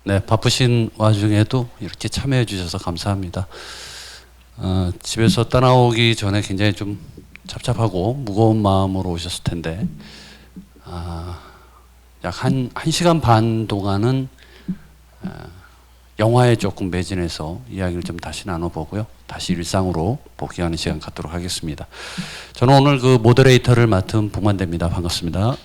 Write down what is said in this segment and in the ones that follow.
네, 바쁘신 와중에도 이렇게 참여해 주셔서 감사합니다. 집에서 떠나오기 전에 굉장히 좀 답답하고 무거운 마음으로 오셨을 텐데, 약 한 시간 반 동안은 영화에 조금 매진해서 이야기를 좀 다시 나눠보고요. 다시 일상으로 복귀하는 시간 갖도록 하겠습니다. 저는 오늘 그 모더레이터를 맡은 봉만대입니다. 반갑습니다.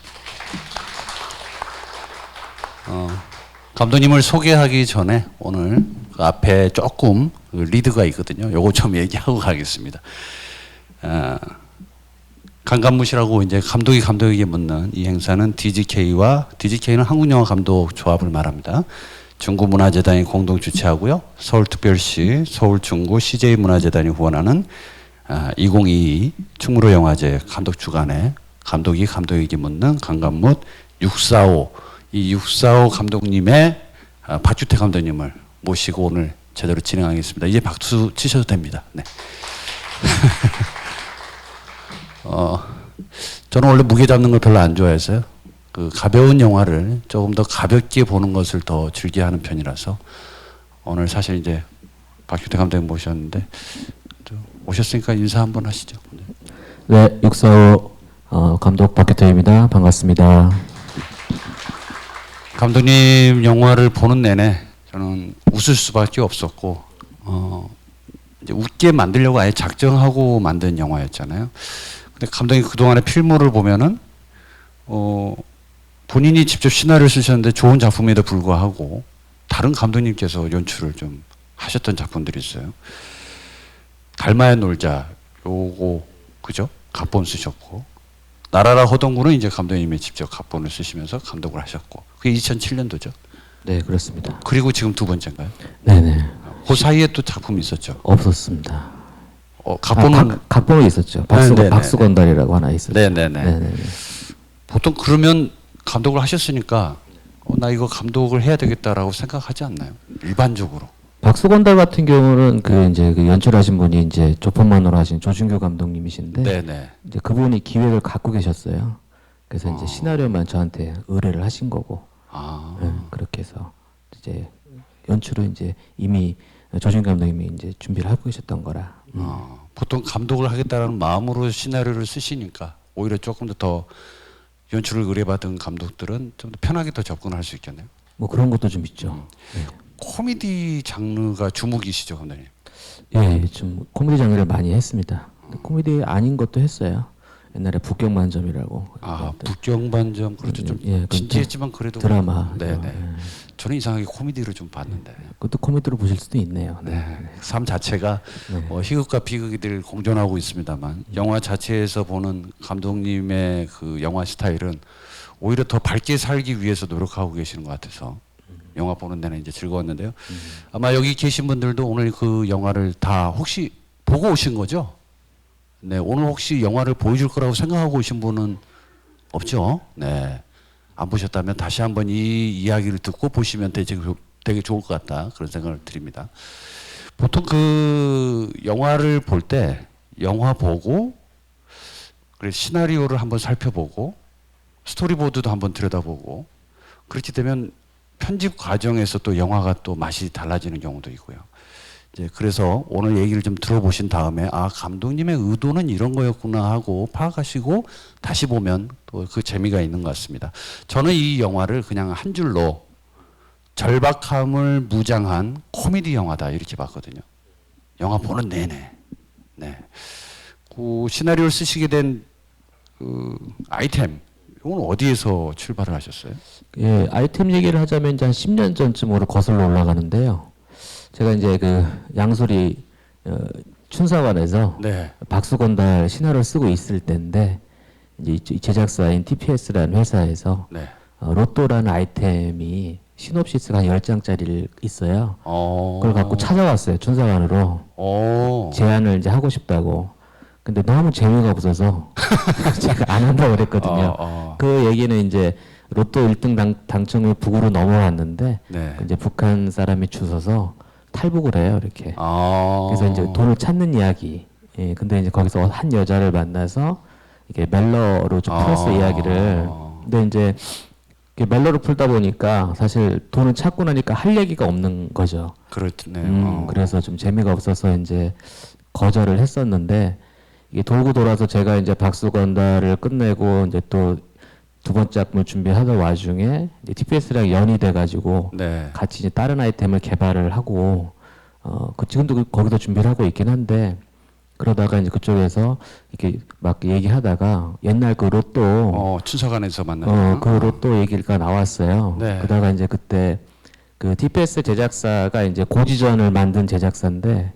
감독님을 소개하기 전에 오늘 그 앞에 조금 그 리드가 있거든요. 요거 좀 얘기하고 가겠습니다. 강감무시라고 이제 감독에게 묻는 이 행사는 DGK는 한국영화감독조합을 말합니다. 중구문화재단이 공동 주최하고요. 서울특별시, 서울중구 CJ문화재단이 후원하는 2022 충무로 영화제 감독 주간에 감독에게 묻는 강감묵 645 이 645 감독님의 박주태 감독님을 모시고 오늘 제대로 진행하겠습니다. 이제 박수 치셔도 됩니다. 네. 저는 원래 무게 잡는 걸 별로 안 좋아해서요. 그 가벼운 영화를 조금 더 가볍게 보는 것을 더 즐겨하는 편이라서 오늘 사실 이제 박주태 감독님 모셨는데 오셨으니까 인사 한번 하시죠. 네, 645 감독 박규태입니다. 반갑습니다. 감독님 영화를 보는 내내 저는 웃을 수밖에 없었고 이제 웃게 만들려고 아예 작정하고 만든 영화였잖아요. 근데 감독님 그동안의 필모를 보면은 본인이 직접 시나리오를 쓰셨는데 좋은 작품에도 불구하고 다른 감독님께서 연출을 좀 하셨던 작품들이 있어요. 달마야 놀자 요거 그죠? 각본 쓰셨고 나라라 허동구는 이제 감독님이 직접 각본을 쓰시면서 감독을 하셨고 그게 2007년도죠. 네, 그렇습니다. 그리고 지금 두 번째인가요? 네네. 그 사이에 또 작품이 있었죠. 없었습니다. 각본은 각본은 있었죠. 박수건달이라고 하나 있었죠. 네네네. 네네네. 보통 그러면 감독을 하셨으니까 나 이거 감독을 해야 되겠다라고 생각하지 않나요? 일반적으로. 박수건달 같은 경우는 이제 그 연출하신 분이 이제 조폰만으로 하신 조준규 감독님이신데, 네네. 이제 그분이 기획을 갖고 계셨어요. 그래서 이제 시나리오만 저한테 의뢰를 하신 거고, 네, 그렇게 해서 이제 연출은 이제 이미 조준규 감독님이 이제 준비를 하고 계셨던 거라. 보통 감독을 하겠다는 마음으로 시나리오를 쓰시니까 오히려 조금 더 연출을 의뢰받은 감독들은 좀 더 편하게 더 접근할 수 있겠네요. 뭐 그런 것도 좀 있죠. 네. 코미디 장르가 주목이시죠, 감독님? 예, 좀 코미디 장르를 많이 했습니다. 코미디 아닌 것도 했어요. 옛날에 북경만점이라고. 북경반점 그렇죠. 좀 예, 진지했지만 그래도 드라마. 네네. 저는 이상하게 코미디를 좀 봤는데. 그것도 코미디로 보실 수도 있네요. 네. 삶 자체가 희극과 비극이 늘 공존하고 있습니다만 영화 자체에서 보는 감독님의 그 영화 스타일은 오히려 더 밝게 살기 위해서 노력하고 계시는 것 같아서 영화 보는 데는 이제 즐거웠는데요. 아마 여기 계신 분들도 오늘 그 영화를 다 혹시 보고 오신 거죠? 네, 오늘 혹시 영화를 보여줄 거라고 생각하고 오신 분은 없죠? 네. 안 보셨다면 다시 한번 이 이야기를 듣고 보시면 되게 좋을 것 같다. 그런 생각을 드립니다. 보통 그 영화를 볼 때 영화 보고 그래서 시나리오를 한번 살펴보고 스토리보드도 한번 들여다보고 그렇게 되면 편집 과정에서 또 영화가 또 맛이 달라지는 경우도 있고요. 이제 그래서 오늘 얘기를 좀 들어보신 다음에 감독님의 의도는 이런 거였구나 하고 파악하시고 다시 보면 또 그 재미가 있는 것 같습니다. 저는 이 영화를 그냥 한 줄로 절박함을 무장한 코미디 영화다 이렇게 봤거든요. 영화 보는 내내. 네. 그 시나리오를 쓰시게 된 그 아이템 이건 어디에서 출발을 하셨어요? 예, 아이템 얘기를 하자면 이제 한 10년 전쯤으로 거슬러 올라가는데요. 제가 이제 그 양소리 춘사관에서 네. 박수건달 시나리오를 쓰고 있을 때인데 이제 이 제작사인 TPS라는 회사에서 네. 로또라는 아이템이 시놉시스가 한 10장짜리 있어요. 그걸 갖고 찾아왔어요. 춘사관으로. 제안을 이제 하고 싶다고. 근데 너무 재미가 없어서 제가 안 한다고 그랬거든요. 그 얘기는 이제 로또 1등 당첨을 북으로 넘어왔는데 네. 이제 북한 사람이 주워서 탈북을 해요. 이렇게. 그래서 이제 돈을 찾는 이야기. 예, 근데 이제 거기서 한 여자를 만나서 이게 멜로로 좀 풀었어 이야기를. 근데 이제 멜로를 풀다 보니까 사실 돈을 찾고 나니까 할 얘기가 없는 거죠. 그렇네요. 그래서 좀 재미가 없어서 이제 거절을 했었는데 이게 돌고 돌아서 제가 이제 박수건달을 끝내고 이제 또 두 번째 작품을 준비하던 와중에 TPS랑 연이 돼가지고 네. 같이 이제 다른 아이템을 개발을 하고 지금도 거기서 준비를 하고 있긴 한데 그러다가 이제 그쪽에서 이렇게 막 얘기하다가 옛날 그 로또 춘사관에서 만났나? 그 로또 얘기가 나왔어요. 네. 그러다가 이제 그때 그 TPS 제작사가 이제 고지전을 만든 제작사인데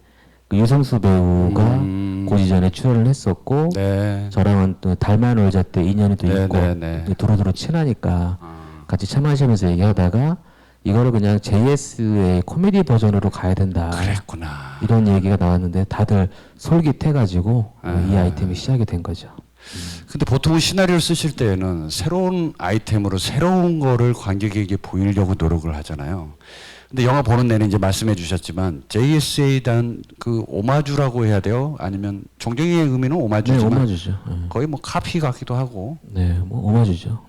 그 유성수 배우가 고지전에 출연을 했었고 네. 저랑은 또 달만 울자 때 인연이 또 네, 있고 네, 네. 두루두루 친하니까 같이 차 마시면서 얘기하다가 이거를 그냥 JS의 코미디 버전으로 가야 된다. 그랬구나. 이런 얘기가 나왔는데 다들 솔깃해가지고 이 아이템이 시작이 된 거죠. 근데 보통은 시나리오를 쓰실 때에는 새로운 아이템으로 새로운 거를 관객에게 보이려고 노력을 하잖아요. 근데 영화 보는 내내 이제 말씀해 주셨지만 JSA에 대한 그 오마주라고 해야 돼요? 아니면 정정의 의미는 네, 오마주지만 오마주죠. 거의 뭐 카피 같기도 하고. 네, 뭐 오마주죠.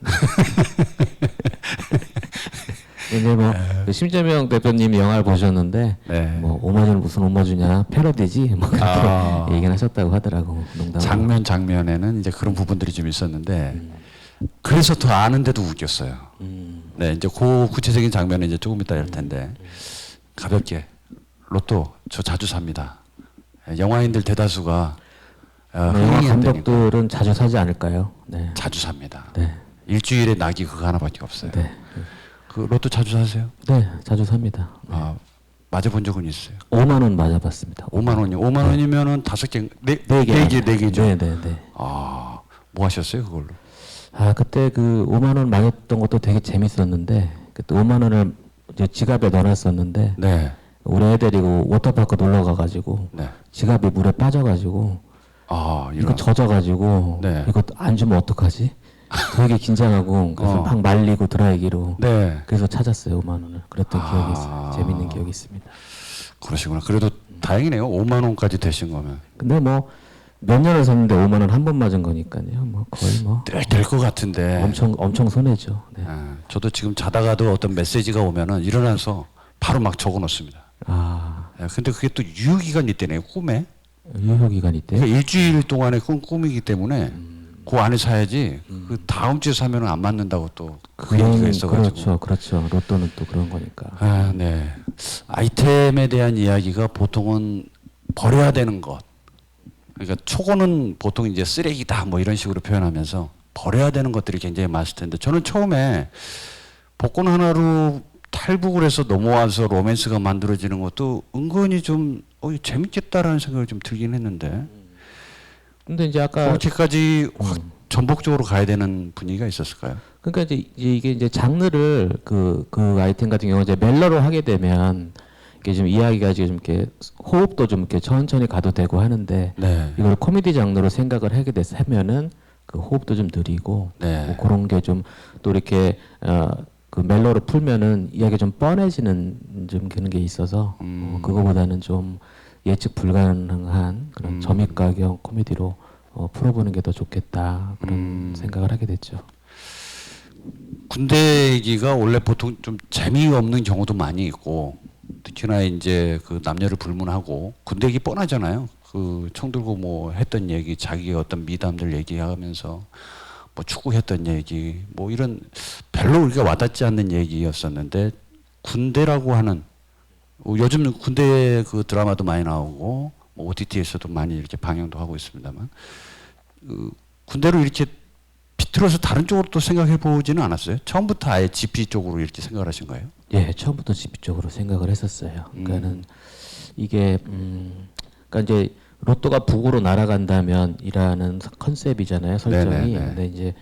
근데 뭐 심재명 대표님이 영화를 보셨는데 네. 뭐 오마주는 무슨 오마주냐 패러디지 뭐 그렇게 얘기를 하셨다고 하더라고 농담으로. 장면에는 이제 그런 부분들이 좀 있었는데 그래서 더 아는데도 웃겼어요. 네, 이제 그 구체적인 장면은 이제 조금 이따 할 텐데 가볍게 로또 저 자주 삽니다. 영화인들 대다수가 영화 흥행이 안 되니까 감독들은 자주 사지 않을까요? 네. 자주 삽니다. 네. 일주일에 낙이 그거 하나밖에 없어요. 네. 그 로또 자주 사세요? 네, 자주 삽니다. 아, 맞아본 적은 있어요. 5만 원 맞아봤습니다. 5만 원이요. 5만 원이면은 5개, 네 개죠. 네, 네, 네. 아, 뭐 하셨어요 그걸로? 아, 그때 그 5만 원 맞았던 것도 되게 재밌었는데 그때 5만 원을 이제 지갑에 넣어놨었는데 네. 우리 애 데리고 워터파크 놀러 가가지고 네. 지갑이 물에 빠져가지고 이거 젖어가지고 네. 이거 안 주면 어떡하지? 되게 긴장하고 그래서 막 말리고 드라이기로 네. 그래서 찾았어요 5만 원을. 그랬던 기억이 있어요. 재밌는 기억이 있습니다. 그러시구나. 그래도 다행이네요. 5만 원까지 되신 거면. 근데 뭐 몇 년을 샀는데 5만 원 한 번 맞은 거니까요. 뭐 거의 뭐 될 것 같은데. 엄청 손해죠. 네. 저도 지금 자다가도 어떤 메시지가 오면은 일어나서 바로 막 적어 놓습니다. 근데 그게 또 유효기간이 있대네요. 꿈에. 유효기간 있대요. 그러니까 일주일 동안의 꿈이기 때문에 그 안에 사야지 그 다음 주에 사면은 안 맞는다고 또 그 얘기가 있어가지고. 그렇죠. 로또는 또 그런 거니까. 네. 아이템에 대한 이야기가 보통은 버려야 되는 것. 그러니까 초고는 보통 이제 쓰레기다 뭐 이런 식으로 표현하면서 버려야 되는 것들이 굉장히 많을 텐데 저는 처음에 복권 하나로 탈북을 해서 넘어와서 로맨스가 만들어지는 것도 은근히 좀 재밌겠다라는 생각이 좀 들긴 했는데. 근데 이제 아까 그렇게까지 확 전복적으로 가야 되는 분위기가 있었을까요? 그러니까 이제 이게 이제 장르를 그 아이템 같은 경우 이제 멜로로 하게 되면 이게 좀 이야기가 지금 이렇게 호흡도 좀 이렇게 천천히 가도 되고 하는데 네. 이걸 코미디 장르로 생각을 하게 돼서 하면은 그 호흡도 좀 느리고 네. 뭐 그런 게 좀 또 이렇게 그 멜로로 풀면은 이야기 좀 뻔해지는 좀 그런 게 있어서 그거보다는 좀 예측 불가능한 그런 점입가경 코미디로 풀어보는 게 더 좋겠다 그런 생각을 하게 됐죠. 군대 얘기가 원래 보통 좀 재미없는 경우도 많이 있고 특히나 이제 그 남녀를 불문하고 군대 얘기 뻔하잖아요. 그 총 들고 뭐 했던 얘기, 자기의 어떤 미담들 얘기하면서 뭐 축구했던 얘기, 뭐 이런 별로 우리가 와닿지 않는 얘기였었는데 군대라고 하는 요즘 군대 그 드라마도 많이 나오고 뭐 OTT에서도 많이 이렇게 방영도 하고 있습니다만 군대로 이렇게 비틀어서 다른 쪽으로 또 생각해 보지는 않았어요? 처음부터 아예 GP 쪽으로 이렇게 생각을 하신 거예요? 예, 처음부터 GP 쪽으로 생각을 했었어요. 그러니까는 이게 그러니까 이제 로또가 북으로 날아간다면 이라는 컨셉이잖아요, 설정이. 네네네. 근데 이제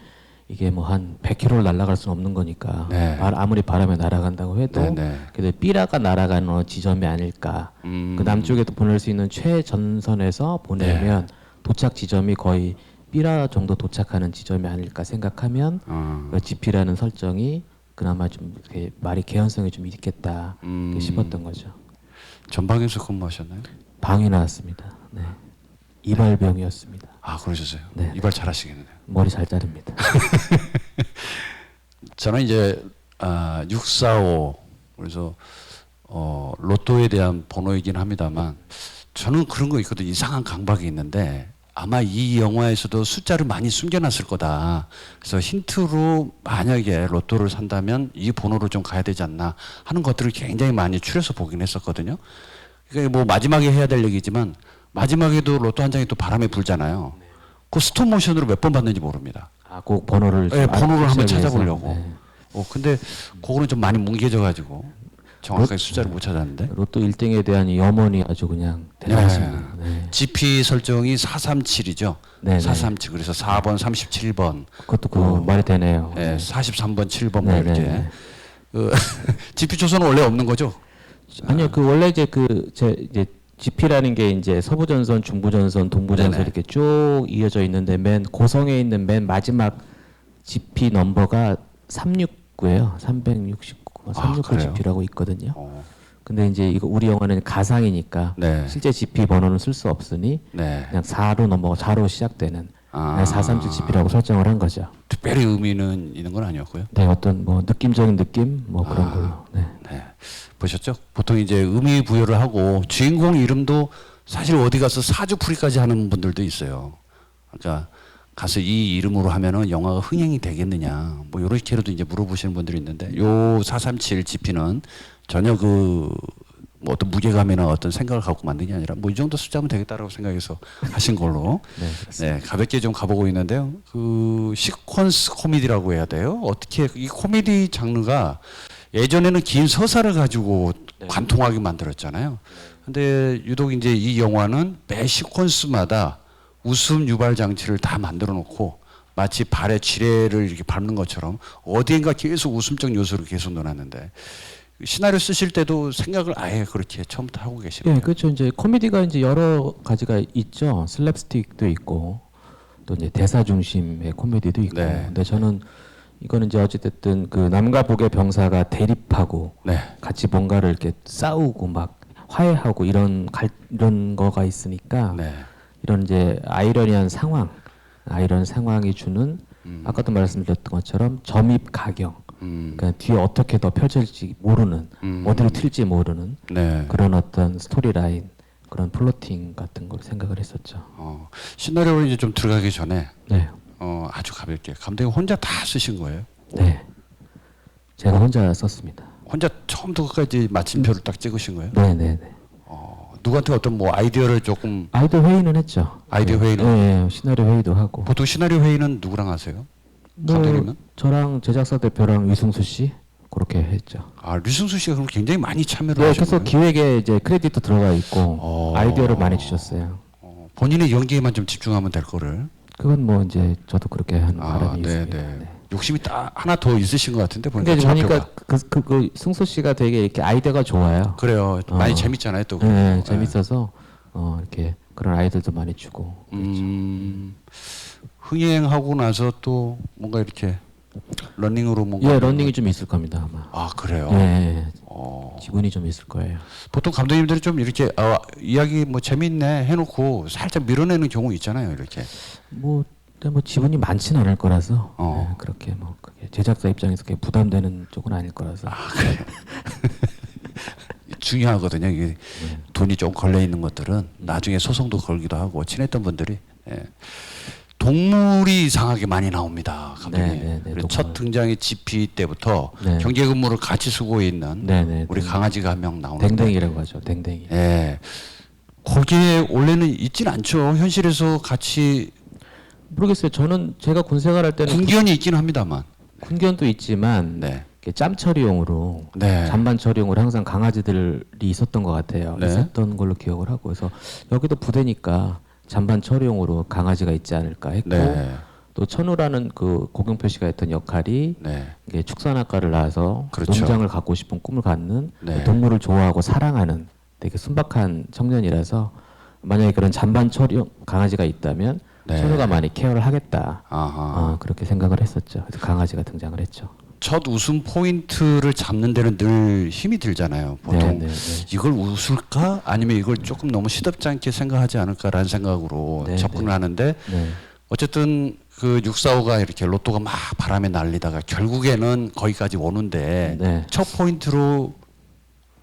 이게 뭐 한 100km를 날아갈 수는 없는 거니까 네. 아무리 바람에 날아간다고 해도 네네. 그래도 삐라가 날아가는 지점이 아닐까. 그 남쪽에도 보낼 수 있는 최전선에서 보내면 도착 지점이 거의 삐라 정도 도착하는 지점이 아닐까 생각하면 그 GP라는 설정이 그나마 좀 이렇게 말이 개연성이 좀 있겠다 싶었던 거죠. 전방에서 근무하셨나요? 방이 나왔습니다. 네. 이발병이었습니다. 아, 그러셨어요? 네. 이발 잘하시겠네요. 머리 잘 자릅니다. 저는 이제 645 그래서 로또에 대한 번호이긴 합니다만 저는 그런 거 있거든. 이상한 강박이 있는데 아마 이 영화에서도 숫자를 많이 숨겨놨을 거다. 그래서 힌트로 만약에 로또를 산다면 이 번호로 좀 가야 되지 않나 하는 것들을 굉장히 많이 추려서 보긴 했었거든요. 그러니까 뭐 마지막에 해야 될 얘기지만 마지막에도 로또 한 장이 또 바람에 불잖아요. 그 스톱 모션으로 몇 번 받는지 모릅니다. 아, 꼭 번호를 네, 번호를 한번 위해서. 찾아보려고. 네. 근데 그거는 좀 많이 뭉개져가지고 정확하게 숫자를 못 찾았는데. 로또 1등에 대한 이 염원이 아주 그냥 대단하십니다. 네. GP 설정이 437이죠. 네, 네. 437 그래서 4번, 37번. 그것도 그 말이 되네요. 네, 43번, 7번 뭐 네, 이렇게. 네, 네. GP 초선은 원래 없는 거죠? 아니요, 그 원래 이제 이제 GP라는 게 이제 서부전선, 중부전선, 동부전선 네네. 이렇게 쭉 이어져 있는데 맨 고성에 있는 맨 마지막 GP 넘버가 369예요. 369, 369 그래요? GP라고 있거든요. 어, 근데 이제 이거 우리 영화는 가상이니까 네. 실제 GP 번호는 쓸 수 없으니 네. 그냥 4로 넘어가 4로 시작되는 아. 437 GP라고 설정을 한 거죠. 특별히 의미는 있는 건 아니었고요. 네, 어떤 뭐 느낌적인 느낌 뭐 그런 걸로. 네. 네. 보셨죠? 보통 이제 의미 부여를 하고 주인공 이름도 사실 어디 가서 사주풀이까지 하는 분들도 있어요. 그러니까 가서 이 이름으로 하면은 영화가 흥행이 되겠느냐 뭐 이렇게라도 이제 물어보시는 분들이 있는데 요 437 GP는 전혀 뭐 어떤 무게감이나 어떤 생각을 갖고 만든 게 아니라 뭐 이 정도 숫자면 되겠다라고 생각해서 하신 걸로 네, 가볍게 좀 가보고 있는데요. 그 시퀀스 코미디라고 해야 돼요. 어떻게 이 코미디 장르가 예전에는 긴 서사를 가지고 관통하게 만들었잖아요. 근데 유독 이제 이 영화는 매 시퀀스마다 웃음 유발 장치를 다 만들어 놓고 마치 발에 지뢰를 이렇게 밟는 것처럼 어디엔가 계속 웃음적 요소를 계속 넣어놨는데 시나리오 쓰실 때도 생각을 아예 그렇게 처음부터 하고 계시네요. 예, 그렇죠. 이제 코미디가 이제 여러 가지가 있죠. 슬랩스틱도 있고 또 이제 대사 중심의 코미디도 있고. 네. 근데 저는 이거는 이제 어찌됐든 그 남과 북의 병사가 대립하고 네. 같이 뭔가를 이렇게 싸우고 막 화해하고 이런 거가 있으니까 네. 이런 이제 아이러니한 상황이 주는 아까도 말씀드렸던 것처럼 점입 가경. 그러니까 뒤에 어떻게 더 펼쳐질지 모르는 어디로 튈지 모르는 네. 그런 어떤 스토리라인 그런 플로팅 같은 걸 생각을 했었죠. 시나리오를 이제 좀 들어가기 전에 네, 아주 가볍게 감독이 혼자 다 쓰신 거예요? 네, 제가 혼자 썼습니다. 혼자 처음부터 끝까지 마침표를 딱 찍으신 거예요? 네, 네, 네. 누구한테 어떤 뭐 아이디어를 조금 아이디어 회의는 했죠. 아이디어 네. 회의는? 네, 시나리오 회의도 하고. 보통 시나리오 회의는 누구랑 하세요? 감독님은? 저랑 제작사 대표랑 위승수 씨 그렇게 했죠. 류승수 씨가 그럼 굉장히 많이 참여를 네, 하셨어요. 그래서 기획에 이제 크레딧도 들어가 있고 아이디어를 많이 주셨어요. 본인의 연기에만 좀 집중하면 될 거를. 그건 뭐 이제 저도 그렇게 하는 바람이 네, 있습니다. 네. 네. 욕심이 딱 하나 더 있으신 것 같은데 근데 보니까 보니까 그 승수 씨가 되게 이렇게 아이디어가 좋아요. 그래요. 많이 재밌잖아요 또. 네, 재밌어서 이렇게 그런 아이들도 많이 주고. 흥행하고 나서 또 뭔가 이렇게 러닝으로 뭔가. 예, 러닝이 좀 있을 겁니다 아마. 그래요. 예, 지분이 좀 있을 거예요. 보통 감독님들이 좀 이렇게 이야기 뭐 재밌네 해놓고 살짝 밀어내는 경우 있잖아요. 이렇게. 근데 뭐 지분이 많지는 않을 거라서 어. 그렇게 뭐 그게 제작사 입장에서 그게 부담되는 쪽은 아닐 거라서. 그래요. 중요하거든요. 이게 돈이 좀 걸려 있는 것들은 나중에 소송도 걸기도 하고 친했던 분들이 동물이 이상하게 많이 나옵니다. 감독님. 네, 그리고 첫 등장의 GP 때부터 네. 경제 근무를 같이 수고해 있는 네, 우리 강아지가 한 명 나오는데. 댕댕이라고 하죠. 댕댕이. 예. 거기에 원래는 있진 않죠. 현실에서 같이 모르겠어요. 저는 제가 군 생활할 때는 군견이 있긴 합니다만. 군견도 있지만 네. 이렇게 짬 처리용으로 네. 잔반 처리용으로 항상 강아지들이 있었던 것 같아요. 네. 있었던 걸로 기억을 하고 그래서 여기도 부대니까 잔반 처리용으로 강아지가 있지 않을까 했고 네. 또 천우라는 그 고경표 씨가 했던 역할이 네. 이게 축산학과를 나와서 그렇죠. 농장을 갖고 싶은 꿈을 갖는 네. 동물을 좋아하고 사랑하는 되게 순박한 청년이라서 만약에 그런 잔반 처리용 강아지가 있다면 네. 천우가 많이 케어를 하겠다. 아하. 그렇게 생각을 했었죠. 그래서 강아지가 등장을 했죠. 첫 웃음 포인트를 잡는 데는 늘 힘이 들잖아요. 보통 네. 이걸 웃을까? 아니면 이걸 조금 너무 시덥지 않게 생각하지 않을까라는 생각으로 네, 접근을 하는데 네. 어쨌든 그 645가 이렇게 로또가 막 바람에 날리다가 결국에는 거기까지 오는데 네. 첫 포인트로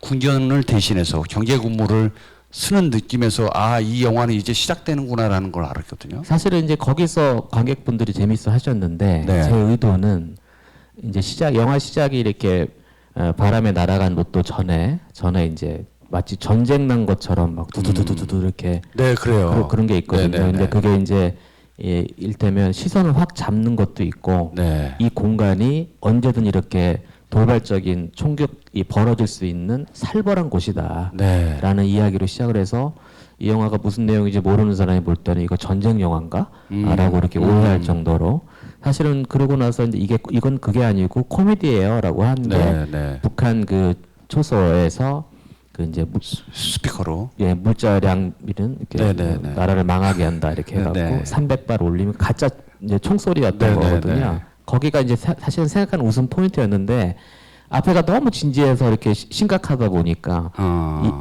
군견을 대신해서 경계 근무를 쓰는 느낌에서 아, 이 영화는 이제 시작되는구나라는 걸 알았거든요. 사실은 이제 거기서 관객분들이 재밌어 하셨는데 네. 제 의도는 이제 영화 시작이 이렇게 바람에 날아간 로또 전에 이제 마치 전쟁 난 것처럼 막 두두두두두 이렇게 네, 그래요. 그런 게 있거든요. 네, 네, 근데 네. 그게 이제 일테면 시선을 확 잡는 것도 있고 네. 이 공간이 언제든 이렇게 돌발적인 총격이 벌어질 수 있는 살벌한 곳이다. 네. 라는 이야기로 시작을 해서 이 영화가 무슨 내용인지 모르는 사람이 볼 때는 이거 전쟁 영화인가? 라고 이렇게 오해할 정도로 사실은 그러고 나서 이제 이건 그게 아니고 코미디예요라고 하는 게 네, 네. 북한 그 초소에서 그 이제 스피커로. 물자량 밀은 이렇게 네, 네, 네. 나라를 망하게 한다 이렇게 네, 해갖고 네. 300발 올리면 가짜 이제 총소리였던 네, 네, 거거든요. 네. 거기가 이제 사실은 생각하는 웃음 포인트였는데 앞에가 너무 진지해서 이렇게 심각하다 보니까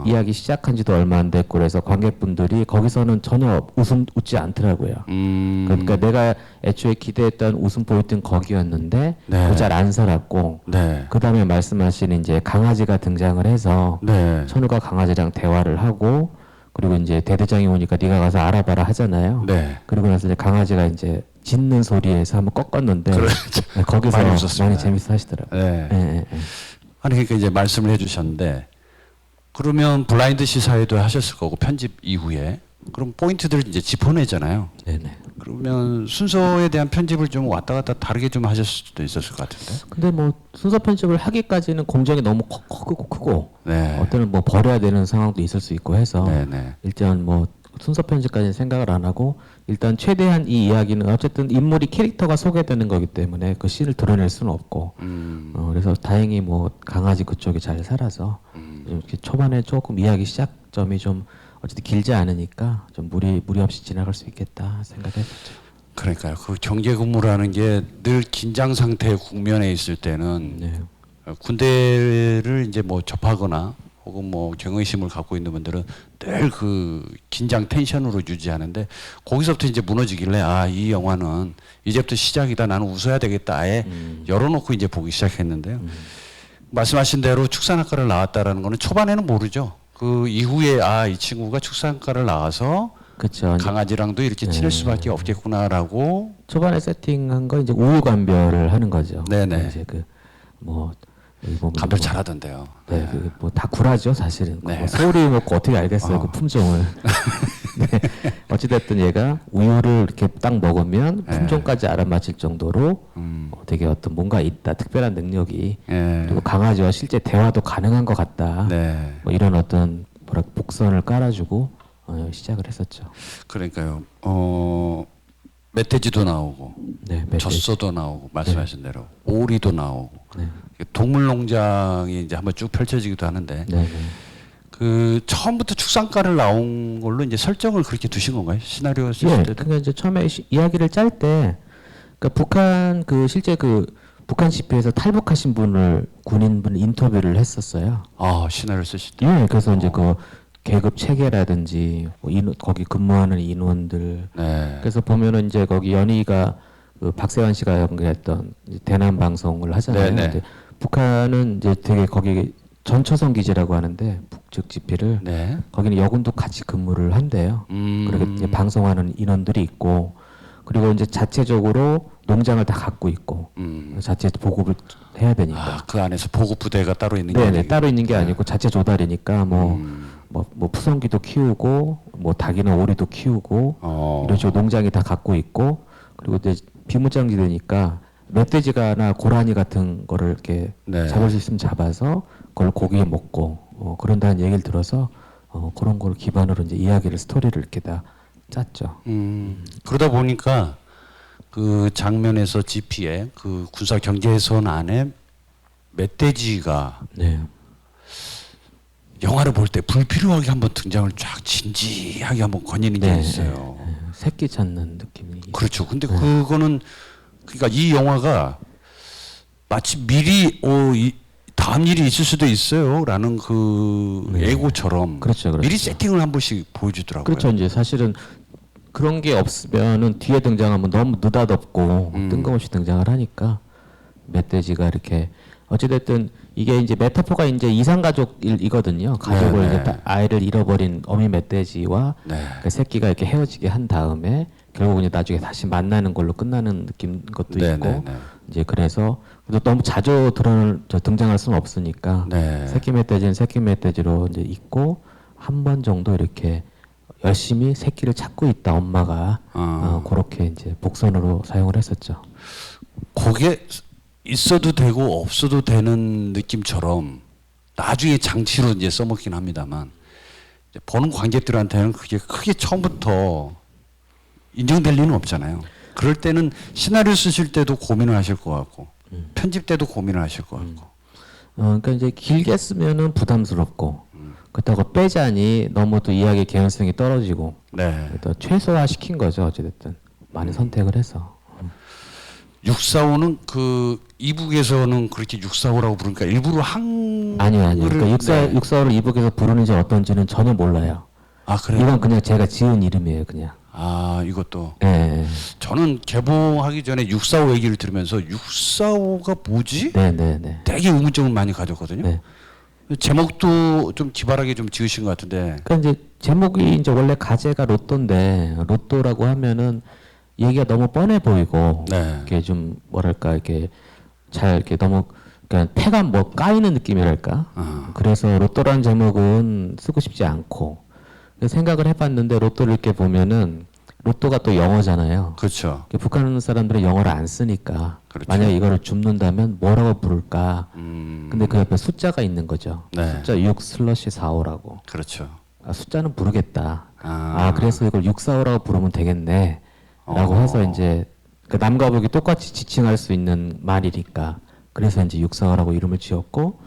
이야기 시작한 지도 얼마 안 됐고 그래서 관객분들이 거기서는 전혀 웃지 않더라고요. 그러니까 내가 애초에 기대했던 웃음 포인트는 거기였는데 네. 잘 안 살았고 네. 그 다음에 말씀하신 이제 강아지가 등장을 해서 네. 천우가 강아지랑 대화를 하고 그리고 이제 대대장이 오니까 네가 가서 알아봐라 하잖아요. 네. 그리고 나서 이제 강아지가 이제 짖는 소리에서 한번 꺾었는데 그렇죠. 네, 거기서 많이 많이, 웃었습니다. 재밌어 하시더라고요. 네. 예, 예, 예. 아니 그러니까 이제 말씀을 해주셨는데 그러면 블라인드 시사회도 하셨을 거고 편집 이후에 그럼 포인트들 이제 짚어내잖아요. 네네. 그러면 순서에 대한 편집을 좀 왔다 갔다 다르게 좀 하셨을 수도 있었을 것 같은데. 근데 뭐 순서 편집을 하기까지는 공정이 너무 크고 네. 어떤 뭐 버려야 되는 상황도 있을 수 있고 해서 네네. 일단 뭐 순서 편집까지는 생각을 안 하고 일단 최대한 이 이야기는 어쨌든 인물이 캐릭터가 소개되는 거기 때문에 그 씬을 드러낼 수는 없고 그래서 다행히 뭐 강아지 그쪽이 잘 살아서 이렇게 초반에 조금 이야기 시작점이 좀 어쨌든 길지 않으니까 좀 무리 없이 지나갈 수 있겠다 생각했었죠. 그러니까요. 그 경계 근무라는 게 늘 긴장 상태 국면에 있을 때는 네. 군대를 이제 뭐 접하거나 혹은 뭐 경의심을 갖고 있는 분들은 늘 그 긴장 텐션으로 유지하는데 거기서부터 이제 무너지길래 아, 이 영화는 이제부터 시작이다. 나는 웃어야 되겠다. 아예 열어놓고 이제 보기 시작했는데요. 말씀하신 대로 축산학과를 나왔다라는 거는 초반에는 모르죠. 그 이후에 아, 이 친구가 축산학과를 나와서 그렇죠. 강아지랑도 이렇게 친할 수밖에 없겠구나라고 초반에 세팅한 거 이제 우유관별을 하는 거죠. 네네. 이제 그뭐 뭐 감별 잘하던데요. 네, 뭐 다 굴하죠 사실은. 네. 뭐 소리 먹고 어떻게 알겠어요 그 품종을. 네. 어찌됐든 얘가 우유를 이렇게 딱 먹으면 품종까지 알아맞힐 정도로 되게 어떤 뭔가 있다, 특별한 능력이. 예. 그리고 강아지와 실제 대화도 가능한 것 같다. 네. 뭐 이런 어떤 복선을 깔아주고 시작을 했었죠. 그러니까요. 멧돼지도 나오고, 네, 멧돼지. 젖소도 나오고, 말씀하신 대로 오리도 나오고, 네. 동물농장이 이제 한번 쭉 펼쳐지기도 하는데, 네, 네. 그 처음부터 축산가를 나온 걸로 이제 설정을 그렇게 두신 건가요? 시나리오 쓰실 예, 때도? 그러니까 이제 처음에 이야기를 짤 때, 그러니까 북한 실제 북한 집회에서 탈북하신 군인분 인터뷰를 했었어요. 아, 시나리오 쓰실 때. 예, 그래서 이제 그 계급 체계라든지 뭐 거기 근무하는 인원들. 네. 그래서 보면은 이제 거기 연희가 그 박세환 씨가 연기했던 이제 대남 방송을 하잖아요. 네네. 이제 북한은 이제 되게 거기 전초선 기지라고 하는데 북측 집회를 네. 거기는 여군도 같이 근무를 한대요. 그리고 이제 방송하는 인원들이 있고 그리고 이제 자체적으로 농장을 다 갖고 있고 자체 보급을 해야 되니까. 아, 그 안에서 보급 부대가 따로 있는 게 네네 아니고. 따로 있는 게 아니고 자체 조달이니까 뭐 푸성기도 키우고 뭐 닭이나 오리도 키우고 이런 식으로 농장이 다 갖고 있고 그리고 이제 비무장지대니까 멧돼지가나 고라니 같은 거를 이렇게 네. 잡을 수 있으면 잡아서 그걸 고기에 먹고 그런다는 얘기를 들어서 그런 걸 기반으로 이제 이야기를 스토리를 이렇게 다 짰죠. 그러다 보니까 그 장면에서 GP에 그 군사 경계선 안에 멧돼지가 네. 영화를 볼 때 불필요하게 한번 등장을 쫙 진지하게 한번 거니는 게 네, 있어요. 새끼 찾는 느낌이. 그렇죠. 근데 그거는 그러니까 이 영화가 마치 미리 다음 일이 있을 수도 있어요라는 그 예고처럼 그렇죠, 그렇죠. 미리 세팅을 한 번씩 보여주더라고요. 그렇죠. 이제 사실은 그런 게 없으면은 뒤에 등장하면 너무 느닷없고 뜬금없이 등장을 하니까 멧돼지가 이렇게 어찌됐든 이게 이제 메타포가 이제 이상가족이거든요. 가족을 네, 이제 네. 아이를 잃어버린 어미 멧돼지와 네. 그 새끼가 이렇게 헤어지게 한 다음에 결국 이제 나중에 다시 만나는 걸로 끝나는 느낌 것도 네, 있고 네, 네. 이제 그래서 너무 자주 등장할 수는 없으니까 네. 새끼 멧돼지는 새끼 멧돼지로 이제 있고 한 번 정도 이렇게 열심히 새끼를 찾고 있다 엄마가 그렇게 이제 복선으로 사용을 했었죠. 그게 있어도 되고 없어도 되는 느낌처럼 나중에 장치로 이제 써먹긴 합니다만 이제 보는 관객들한테는 그게 크게 처음부터 인정될 리는 없잖아요. 그럴 때는 시나리오 쓰실 때도 고민을 하실 것 같고 편집 때도 고민을 하실 것 같고. 그러니까 이제 길게 쓰면은 부담스럽고 그렇다고 빼자니 너무 또 이야기 개연성이 떨어지고 네. 또 최소화 시킨 거죠 어찌됐든 많이 선택을 해서. 645는 그 이북에서는 그렇게 645라고 부르니까 일부러 아니요. 그러니까 네. 645를 이북에서 부르는지 어떤지는 전혀 몰라요. 아 그래요? 이건 그냥 제가 지은 이름이에요 그냥. 아 이것도 네. 저는 개봉하기 전에 645 얘기를 들으면서 645가 뭐지? 네네네. 되게 의문점을 많이 가졌거든요. 네. 제목도 좀 기발하게 좀 지으신 것 같은데. 그러니까 이제 제목이 이제 원래 가제가 로또인데 로또라고 하면은 얘기가 너무 뻔해 보이고 네. 이게 좀 뭐랄까 이렇게 잘 이렇게 너무 그러니까 패가 뭐 까이는 느낌이랄까. 그래서 로또라는 제목은 쓰고 싶지 않고 생각을 해봤는데 로또를 이렇게 보면은 로또가 또 영어잖아요. 그렇죠. 북한 사람들은 영어를 안 쓰니까 그렇죠. 만약에 이거를 줍는다면 뭐라고 부를까? 근데 그 옆에 숫자가 있는 거죠. 네. 숫자 6/45라고. 그렇죠. 아, 숫자는 부르겠다. 그래서 이걸 645라고 부르면 되겠네. 라고 해서 이제 그 남과 북이 똑같이 지칭할 수 있는 말이니까 그래서 이제 645라고 이름을 지었고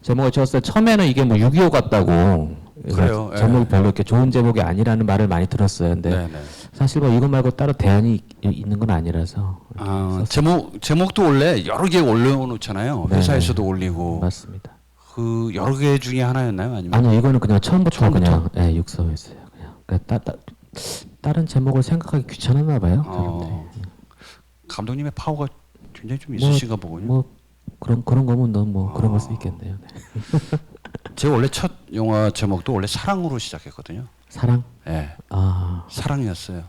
제목을 지었을 때 처음에는 이게 뭐 6.25 같다고 그래요. 제목이 예. 별로 이렇게 좋은 제목이 아니라는 말을 많이 들었어요. 근데 네네. 사실 뭐 이거 말고 따로 대안이 있는 건 아니라서 제목도 원래 여러 개 올려놓잖아요. 회사에서도 올리고. 맞습니다. 그 여러 개 중에 하나였나요? 아니면? 아니요, 이거는 그냥 처음부터 그냥 예, 645였어요. 그냥 그러니까 다른 제목을 생각하기 귀찮았나 봐요. 사람들이. 감독님의 파워가 굉장히 좀 있으신가 보군요. 뭐 그런 거면 뭐 그런 걸 수 있겠네요. 네. 제가 원래 첫 영화 제목도 원래 사랑으로 시작했거든요. 사랑? 예. 아, 사랑이었어요.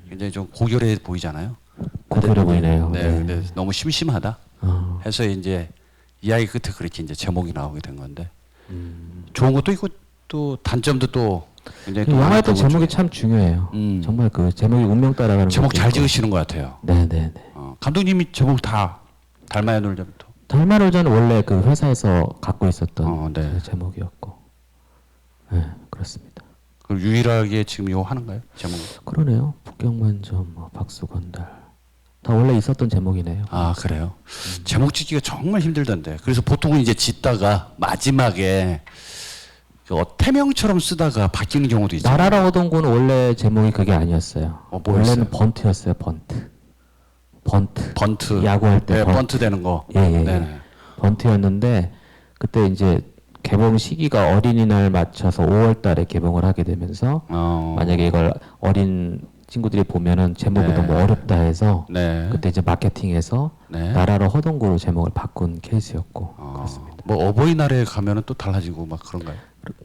굉장히 좀 고결해 보이잖아요. 고결해 보이네요. 네, 네. 근데 너무 심심하다. 해서 이제 이야기 끝에 그렇게 이제 제목이 나오게 된 건데 좋은 것도 있고 또 단점도 또 굉장히 또 영화의 많았던 또 것 제목이 중에. 참 중요해요. 정말 그 제목이 운명 따라가는 제목 것도 잘 있고. 지으시는 것 같아요. 네네네. 감독님이 제목 다 닮아야 놀자부터. 달마롤자는 원래 그 회사에서 갖고 있었던 네. 그 제목이었고, 네 그렇습니다. 그럼 유일하게 지금 이거 하는가요? 제목? 그러네요. 북경만점, 뭐 박수건달 다 원래 있었던 제목이네요. 아 그래요. 제목 짓기가 정말 힘들던데. 그래서 보통은 이제 짓다가 마지막에 태명처럼 쓰다가 바뀌는 경우도 있어요. 나라라 호동구는 원래 제목이 그게 아니었어요. 뭐였어요? 원래는 번트였어요. 번트. 야구할 때 네, 번트 되는 거. 예. 네네. 번트였는데 그때 이제 개봉 시기가 어린이날 맞춰서 5월달에 개봉을 하게 되면서 만약에 이걸 어린 친구들이 보면은 제목이 네. 너무 어렵다 해서 네. 그때 이제 마케팅에서 네. 나라로 허동구로 제목을 바꾼 케이스였고 그렇습니다. 뭐 어버이날에 가면은 또 달라지고 막 그런가요?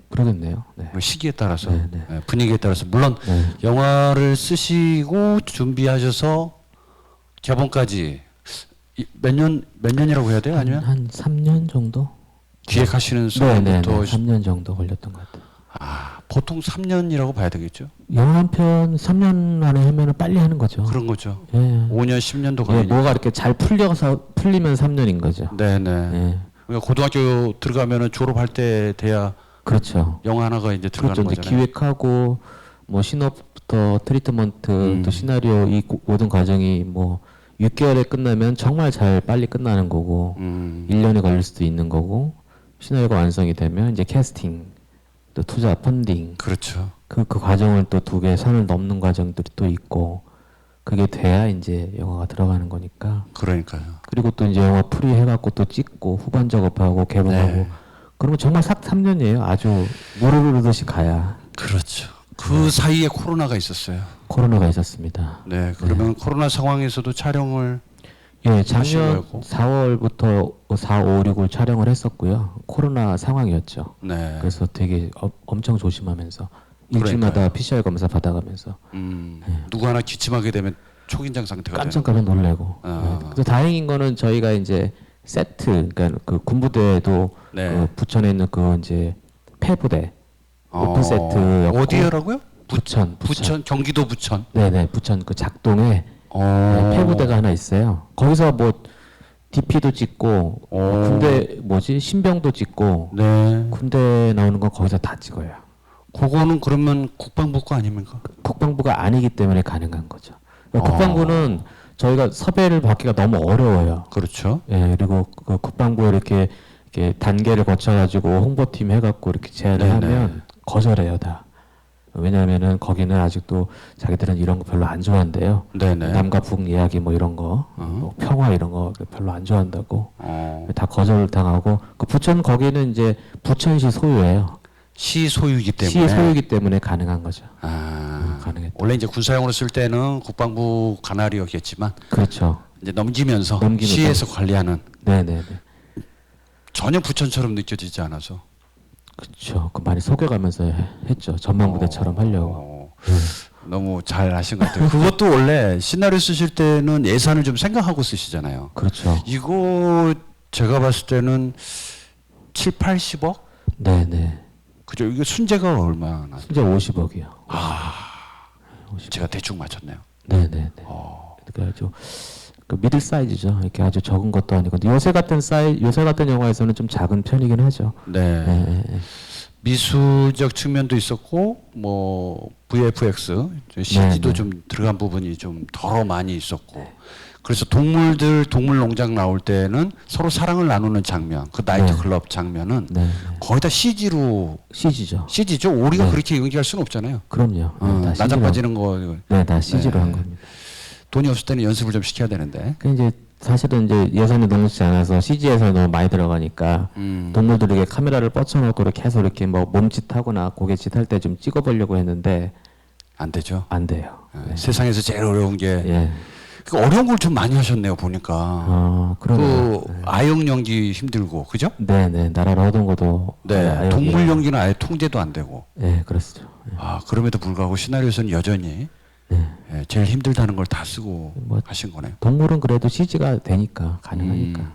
그러겠네요. 네. 뭐 시기에 따라서 네. 네, 분위기에 따라서 물론 네. 영화를 쓰시고 준비하셔서 개봉까지 몇 년이라고 해야 돼요? 아니면 한 3년 정도? 기획하시는 네네네. 순간부터 3년 정도 걸렸던 것 같아요. 보통 3년이라고 봐야 되겠죠? 영화 한 편 3년 안에 하면 빨리 하는 거죠. 그런 거죠. 예. 5년 10년도 예, 걸리니까. 뭐가 이렇게 잘 풀리면 3년인 거죠. 네네. 예. 그러니까 고등학교 들어가면은 졸업할 때 돼야 그렇죠. 영화 하나가 이제 들어가는 그렇죠. 이제 거잖아요. 기획하고 뭐 신업부터 트리트먼트 또 시나리오 이 모든 과정이 뭐 6개월에 끝나면 정말 잘 빨리 끝나는 거고 1년이 걸릴 수도 있는 거고 시나리오가 완성이 되면 이제 캐스팅 또 투자 펀딩 그렇죠. 그 과정을 또 2개 선을 넘는 과정들이 또 있고 그게 돼야 이제 영화가 들어가는 거니까 그러니까요. 그리고 또 이제 영화 풀이 해갖고 또 찍고 후반 작업하고 개봉하고 네. 그러면 정말 싹 3년이에요. 아주 무르르듯이 가야. 그렇죠. 그 사이에 코로나가 있었어요. 코로나가 있었습니다. 네, 그러면 코로나 상황에서도 촬영을 예, 하신 작년 거였고? 4월부터 4, 5, 6을 촬영을 했었고요. 코로나 상황이었죠. 네. 그래서 되게 엄청 조심하면서 일주일마다 그러니까요. PCR 검사 받아가면서 누구 하나 기침하게 되면 초긴장 상태가 깜짝깜짝 놀래고. 아. 그래서 다행인 거는 저희가 이제 세트, 그러니까 그 군부대에도 네. 그 부천에 있는 그 이제 폐부대 오픈 세트였고. 어디라고요? 부천. 부천, 경기도 부천. 네네, 부천 그 작동에 네, 폐부대가 하나 있어요. 거기서 뭐 DP도 찍고 군대 뭐지 신병도 찍고 네. 군대 나오는 건 거기서 다 찍어요. 그거는 그러면 국방부 거 아닙니까? 국방부가 아니기 때문에 가능한 거죠. 그러니까 국방부는 저희가 섭외를 받기가 너무 어려워요. 그렇죠. 예, 그리고 그 국방부에 이렇게 단계를 거쳐가지고 홍보팀 해갖고 이렇게 제안을 네네. 하면 거절해요 다. 왜냐하면은 거기는 아직도 자기들은 이런 거 별로 안 좋아한대요. 네네. 남과 북 이야기 뭐 이런 거, 뭐 평화 이런 거 별로 안 좋아한다고 다 거절당하고. 그 부천 거기는 이제 부천시 소유예요. 시 소유이기 때문에. 시 소유이기 때문에 가능한 거죠. 가능했다. 원래 이제 군사용으로 쓸 때는 국방부 관할이었겠지만 그렇죠. 이제 넘기면서 시에서 관리하는. 네네네. 전혀 부천처럼 느껴지지 않아서. 그렇죠. 그 많이 속여가면서 했죠. 전망부대처럼 하려고. 너무 잘 하신 것 같아요. 그것도 원래 시나리오 쓰실 때는 예산을 좀 생각하고 쓰시잖아요. 그렇죠. 이거 제가 봤을 때는 7, 80억? 네네. 그죠? 이게 순재가 얼마나? 순재 50억이요. 제가 대충 맞췄네요. 네네네. 그러니까 아주 그 미들 사이즈죠. 이렇게 아주 적은 것도 아니고. 근데 요새 같은 영화에서는 좀 작은 편이긴 하죠. 네. 네. 미술적 측면도 있었고 뭐 VFX, CG도 네. 좀 들어간 부분이 좀 더 많이 있었고. 그래서 동물농장 나올 때는 서로 사랑을 나누는 장면, 그 나이트클럽 장면은 거의 다 CG로. CG죠. CG죠. 우리가 그렇게 연기할 수는 없잖아요. 그럼요. 다 난장 CG로. 빠지는 거. 네, 다 CG로 한 겁니다. 돈이 없을 때는 연습을 좀 시켜야 되는데. 그 이제 사실은 이제 예산이 녹록지 않아서 CG에서 너무 많이 들어가니까 동물들에게 카메라를 뻗쳐놓고 이렇게 계속 이렇게 뭐 몸짓하거나 고개짓 할 때 좀 찍어보려고 했는데 안 되죠. 안 돼요. 세상에서 제일 어려운 게. 예. 그 어려운 걸 좀 많이 하셨네요 보니까. 그러네요. 그 아역 연기 힘들고 그죠? 네네. 나라를 얻은 것도. 네. 동물 연기는 아예 통제도 안 되고. 네, 그렇죠. 그럼에도 불구하고 시나리오에서는 여전히 예, 제일 힘들다는 걸 다 쓰고 하신 거네요. 동물은 그래도 CG가 되니까 가능하니까.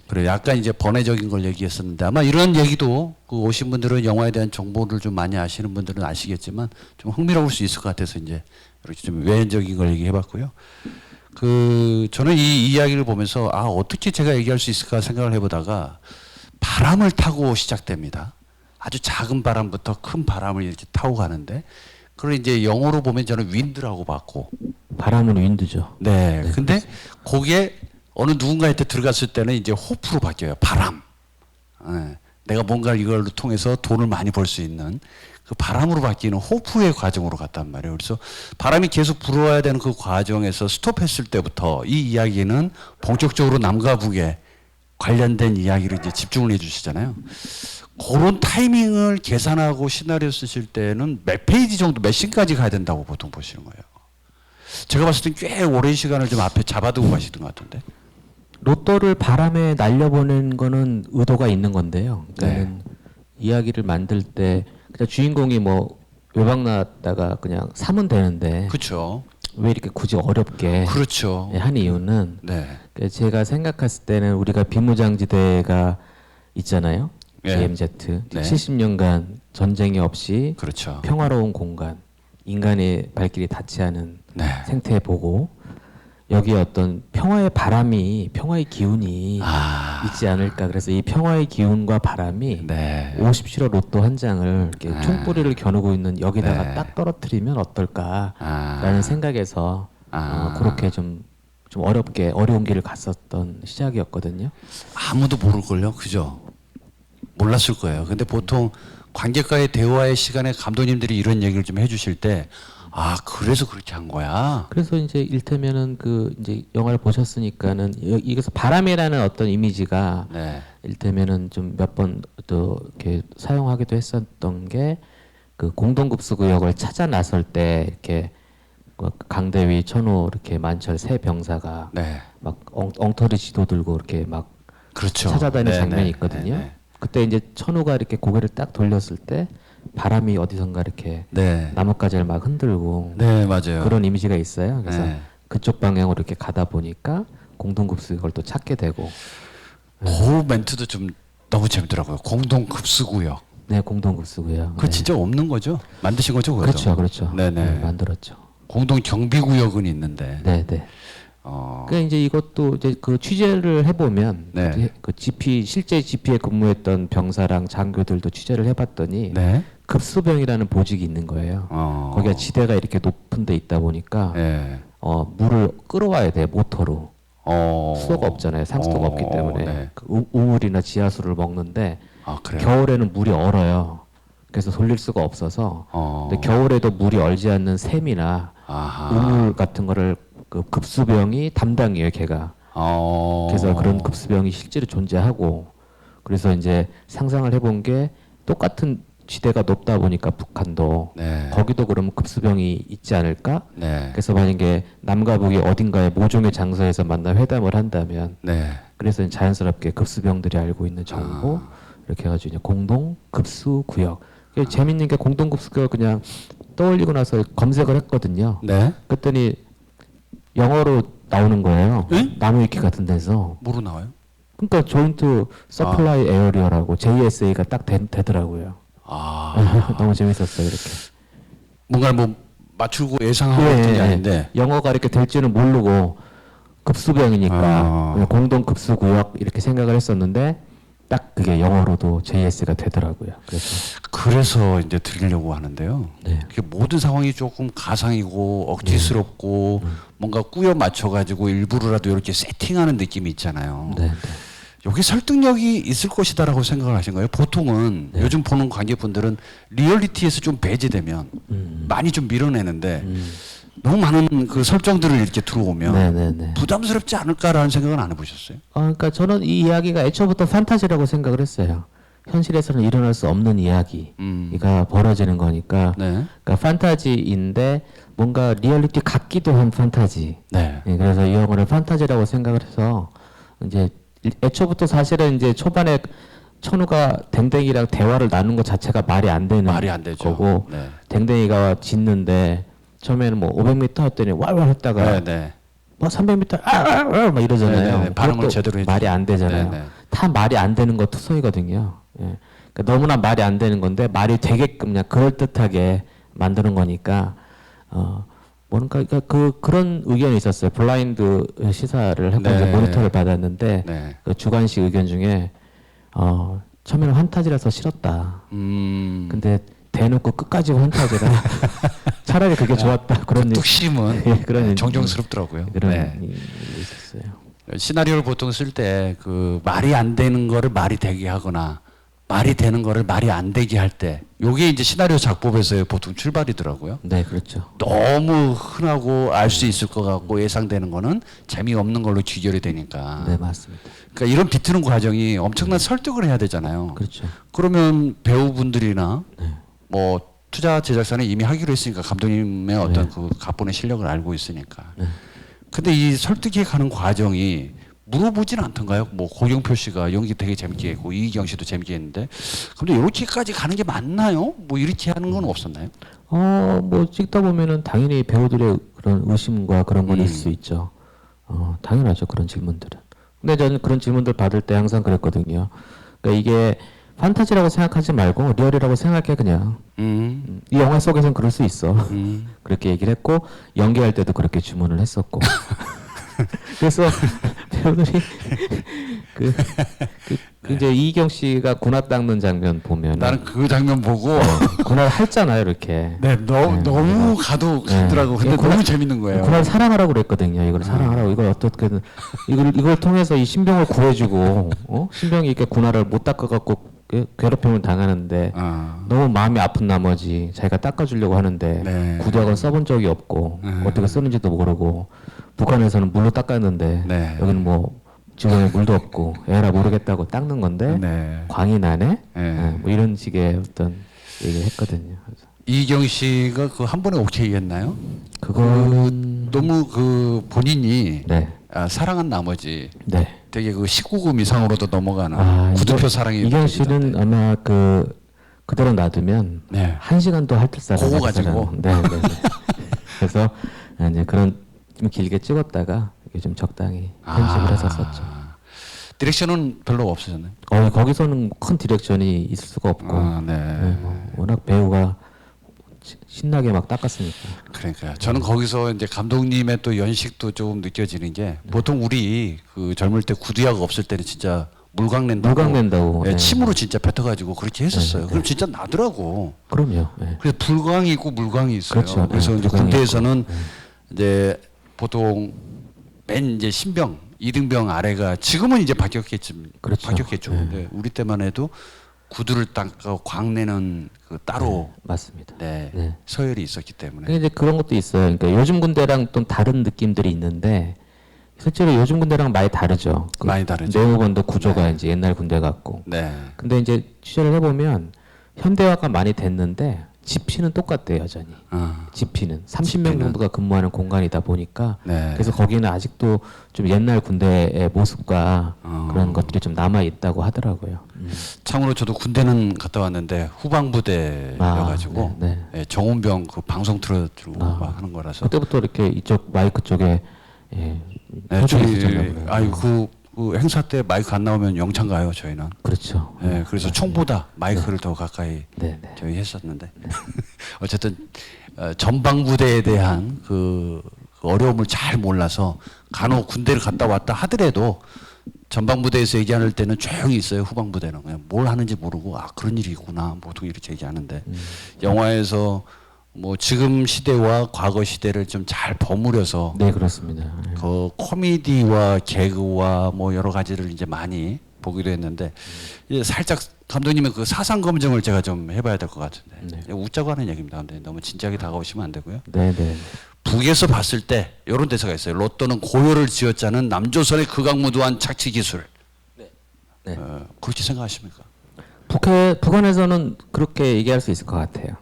그래, 약간 이제 번외적인 걸 얘기했었는데 아마 이런 얘기도 그 오신 분들은 영화에 대한 정보를 좀 많이 아시는 분들은 아시겠지만 좀 흥미로울 수 있을 것 같아서 이제 이렇게 좀 외연적인 걸 얘기해봤고요. 그 저는 이 이야기를 보면서 어떻게 제가 얘기할 수 있을까 생각을 해보다가 바람을 타고 시작됩니다. 아주 작은 바람부터 큰 바람을 이렇게 타고 가는데 그걸 이제 영어로 보면 저는 윈드라고 봤고. 바람은 윈드죠. 네. 근데 거기에 어느 누군가한테 들어갔을 때는 이제 호프로 바뀌어요. 바람. 네. 내가 뭔가 이걸 통해서 돈을 많이 벌 수 있는 그 바람으로 바뀌는 호프의 과정으로 갔단 말이에요. 그래서 바람이 계속 불어와야 되는 그 과정에서 스톱했을 때부터 이 이야기는 본격적으로 남과 북에 관련된 이야기를 이제 집중을 해주시잖아요. 그런 타이밍을 계산하고 시나리오 쓰실 때는 몇 페이지 정도, 몇 씬까지 가야 된다고 보통 보시는 거예요. 제가 봤을 땐 꽤 오랜 시간을 좀 앞에 잡아두고 가시던 것 같은데. 로또를 바람에 날려보낸 거는 의도가 있는 건데요. 그러니까 이야기를 만들 때 그냥 주인공이 뭐 외박 나왔다가 그냥 사면 되는데. 그렇죠. 왜 이렇게 굳이 어렵게 그렇죠. 한 이유는 그러니까 제가 생각했을 때는 우리가 비무장지대가 있잖아요. GMZ 70년간 전쟁이 없이 그렇죠. 평화로운 공간, 인간의 발길이 닿지 않은 생태 보고 여기에 어떤 평화의 바람이, 평화의 기운이 있지 않을까. 그래서 이 평화의 기운과 바람이 50실어 로또 한 장을 이렇게 총뿌리를 겨누고 있는 여기다가 딱 떨어뜨리면 어떨까라는 생각에서 그렇게 좀 어려운 길을 갔었던 시작이었거든요. 아무도 모를걸요, 그죠? 몰랐을 거예요. 근데 보통 관객과의 대화의 시간에 감독님들이 이런 얘기를 좀 해주실 때, 그래서 그렇게 한 거야. 그래서 이제 일테면은 그 이제 영화를 보셨으니까는 이게서 바람이라는 어떤 이미지가 일테면은 좀 몇 번 또 이렇게 사용하기도 했었던 게 그 공동급수구역을 찾아 나설 때 이렇게 그 강대위, 천호 이렇게 만철 세 병사가 네. 막 엉터리 지도 들고 이렇게 막 그렇죠. 찾아다니는 네, 장면이 네, 있거든요. 네, 네. 그때 이제 천호가 이렇게 고개를 딱 돌렸을 때 바람이 어디선가 이렇게 네. 나뭇가지를 막 흔들고 네, 맞아요. 그런 이미지가 있어요. 그래서 네. 그쪽 방향으로 이렇게 가다 보니까 공동급수구역을 또 찾게 되고. 그 멘트도 좀 너무 재밌더라고요. 공동급수구역. 네, 공동급수구역. 그거 진짜 없는 거죠? 만드신 거죠, 그거? 그렇죠, 그렇죠. 네네. 네, 만들었죠. 공동경비구역은 있는데. 네, 네. 그 이제 이것도 이제 그 취재를 해보면 네. 그 GP 실제 GP에 근무했던 병사랑 장교들도 취재를 해봤더니 네. 급수병이라는 보직이 있는 거예요. 거기가 지대가 이렇게 높은 데 있다 보니까 네. 물을 끌어와야 돼 모터로. 수도가 없잖아요. 상수도가 없기 때문에 네. 그 우물이나 지하수를 먹는데 아, 그래요? 겨울에는 물이 얼어요. 그래서 돌릴 수가 없어서 근데 겨울에도 물이 얼지 않는 샘이나 아하. 우물 같은 거를 그 급수병이 담당이에요, 걔가. 그래서 그런 급수병이 실제로 존재하고 그래서 이제 상상을 해본 게 똑같은 지대가 높다 보니까 북한도 네. 거기도 그러면 급수병이 있지 않을까? 네. 그래서 만약에 남과 북이 어딘가에 모종의 장소에서 만나 회담을 한다면 네. 그래서 자연스럽게 급수병들이 알고 있는 정보 이렇게 해가지고 이제 공동 급수 구역. 재밌는 게 공동 급수 구역 그냥 떠올리고 나서 검색을 했거든요. 네. 그랬더니 영어로 나오는 거예요. 응? 나무위키 같은 데서. 뭐로 나와요? 그러니까 조인트 서플라이 에어리어라고 JSA가 딱 되더라고요. 너무 재밌었어요, 이렇게. 뭔가를 뭐 맞추고 예상하고 했던 게 아닌데. 영어가 이렇게 될지는 모르고 급수병이니까 그냥 공동 급수구역 이렇게 생각을 했었는데 딱 그게 영어로도 JS가 되더라고요. 그래서 이제 드리려고 하는데요. 네. 그게 모든 상황이 조금 가상이고 억지스럽고 뭔가 꾸려 맞춰가지고 일부러라도 이렇게 세팅하는 느낌이 있잖아요. 네, 네. 여기 설득력이 있을 것이다라고 생각을 하신 거예요. 보통은 요즘 보는 관객분들은 리얼리티에서 좀 배제되면 많이 좀 밀어내는데 너무 많은 그 설정들을 이렇게 들어오면 네, 네, 네. 부담스럽지 않을까라는 생각은 안 해보셨어요? 그러니까 저는 이 이야기가 애초부터 판타지라고 생각을 했어요. 현실에서는 일어날 수 없는 이야기가 벌어지는 거니까. 네. 그러니까 판타지인데 뭔가 리얼리티 같기도 한 판타지. 네. 그래서 이 영화를 판타지라고 생각을 해서 이제 애초부터 사실은 이제 초반에 천우가 댕댕이랑 대화를 나눈 것 자체가 말이 안 되는 말이 안 되죠. 거고 네. 댕댕이가 짖는데 처음에는 뭐 500m 했더니 왈왈 했다가 네. 뭐 300m 막 이러잖아요. 네, 네, 네. 반응을 그것도 제대로 해주죠. 말이 안 되잖아요. 네, 네. 다 말이 안 되는 거 투성이거든요. 예. 그러니까 너무나 말이 안 되는 건데 말이 되게끔 그냥 그럴 듯하게 만드는 거니까 뭔가 그런 의견이 있었어요. 블라인드 시사를 해서 네. 모니터를 받았는데 네. 그 주관식 의견 중에 처음에는 환타지라서 싫었다. 근데 대놓고 끝까지 환타지라 차라리 그게 좋았다. 그런 뚝심은 예, 그런 정정스럽더라고요. 그런 네. 일이 있었어요. 시나리오를 보통 쓸 때 그 말이 안 되는 거를 말이 되게 하거나 말이 되는 거를 말이 안 되게 할 때 요게 이제 시나리오 작법에서의 보통 출발이더라고요. 네, 그렇죠. 너무 흔하고 알 수 있을 것 같고 예상되는 거는 재미없는 걸로 귀결이 되니까. 네, 맞습니다. 그러니까 이런 비트는 과정이 엄청난 설득을 해야 되잖아요. 그렇죠. 그러면 배우분들이나 네. 뭐 투자 제작사는 이미 하기로 했으니까 감독님의 어떤 그 각본의 실력을 알고 있으니까. 근데 이 설득해 가는 과정이 물어보진 않던가요? 뭐 고경표 씨가 연기 되게 재밌게 했고 이희경 씨도 재밌게 했는데 근데 이렇게까지 가는 게 맞나요? 뭐 이렇게 하는 건 없었나요? 뭐 찍다 보면은 당연히 배우들의 그런 의심과 그런 건 있을 수 있죠. 당연하죠. 그런 질문들은. 근데 저는 그런 질문들 받을 때 항상 그랬거든요. 그러니까 이게 판타지라고 생각하지 말고 리얼이라고 생각해 그냥. 이 영화 속에선 그럴 수 있어. 그렇게 얘기를 했고 연기할 때도 그렇게 주문을 했었고. 그래서 배우들이 이제 이희경 씨가 군화 닦는 장면 보면 나는 그 장면 보고 군화 했잖아요 이렇게. 네, 너무 가도 가더라고. 근데 너무 재밌는 거예요. 군화를 사랑하라고 그랬거든요. 이걸 사랑하라고 이걸 어떻게든 이걸 통해서 이 신병을 구해주고 신병이 이렇게 군화를 못 닦아갖고 괴롭힘을 당하는데 너무 마음이 아픈 나머지 자기가 닦아주려고 하는데 네. 구두학은 써본 적이 없고 어떻게 쓰는지도 모르고 북한에서는 물로 닦았는데 네. 여기는 뭐 주변에 물도 없고 에라 모르겠다고 닦는 건데 네. 광이 나네. 네. 뭐 이런 식의 어떤 얘기를 했거든요. 그래서 이경 씨가 그 한 번에 오케이 했나요? 그건 너무 그 본인이 네. 사랑한 나머지 네. 되게 그 19금 이상으로도 넘어가는 구두표 사랑이 이경 씨는 아마 그대로 놔두면 네. 1시간도 할 사람 그거 가지고? 네, 네, 네. 그래서 이제 그런 좀 길게 찍었다가 이게 좀 적당히 편집을 해서 썼죠. 디렉션은 별로 없으셨나요? 거기서는 큰 디렉션이 있을 수가 없고 네. 네, 워낙 배우가 신나게 막 닦았으니까. 그러니까요. 저는 거기서 이제 감독님의 또 연식도 조금 느껴지는 게 보통 우리 그 젊을 때 구두약 없을 때는 진짜 물광 낸다고 네. 침으로 진짜 뱉어가지고 그렇게 했었어요. 그럼 진짜 나더라고. 그럼요. 네. 그래서 불광이 있고 물광이 있어요. 그렇죠. 그래서 네, 이제 불광이 군대에서는 이제 보통 맨 이제 신병, 이등병 아래가 지금은 이제 바뀌었겠죠. 그렇죠. 바뀌었겠죠. 근데 우리 때만 해도 구두를 닦고 광내는 그 따로 맞습니다. 네, 서열이 있었기 때문에. 근데 이제 그런 것도 있어요. 그러니까 요즘 군대랑 또 다른 느낌들이 있는데 실제로 요즘 군대랑 많이 다르죠. 많이 다르죠. 내무반도 구조가 이제 옛날 군대 같고. 네. 근데 이제 취재를 해보면 현대화가 많이 됐는데 지피는 똑같대요, 여전히. 지피는 30명 정도가 근무하는 공간이다 보니까 네. 그래서 거기는 아직도 좀 옛날 군대의 모습과 그런 것들이 좀 남아 있다고 하더라고요. 참고로 저도 군대는 갔다 왔는데 후방부대여가지고 네, 정운병 그 방송 틀어주고 막 하는 거라서 그때부터 이렇게 이쪽 마이크 쪽에 네, 저희 그 행사 때 마이크 안 나오면 영창 가요 저희는. 그렇죠. 네, 그래서 총보다 마이크를 더 가까이 네. 저희 했었는데 어쨌든 전방부대에 대한 그 어려움을 잘 몰라서 간혹 군대를 갔다 왔다 하더라도 전방부대에서 얘기할 때는 조용히 있어요. 후방부대는 그냥 뭘 하는지 모르고 그런 일이 있구나 보통 이렇게 얘기하는데 영화에서 뭐 지금 시대와 과거 시대를 좀 잘 버무려서 네, 그렇습니다. 그 코미디와 개그와 뭐 여러 가지를 이제 많이 보기도 했는데 이제 살짝 감독님의 그 사상 검증을 제가 좀 해봐야 될 것 같은데 웃자고 하는 얘기입니다. 근데 너무 진지하게 다가오시면 안 되고요. 네. 북에서 봤을 때 이런 대사가 있어요. 로또는 고요를 쥐어짜는 남조선의 극악무도한 착취 기술. 네. 그렇게 생각하십니까? 북한에서는 그렇게 얘기할 수 있을 것 같아요.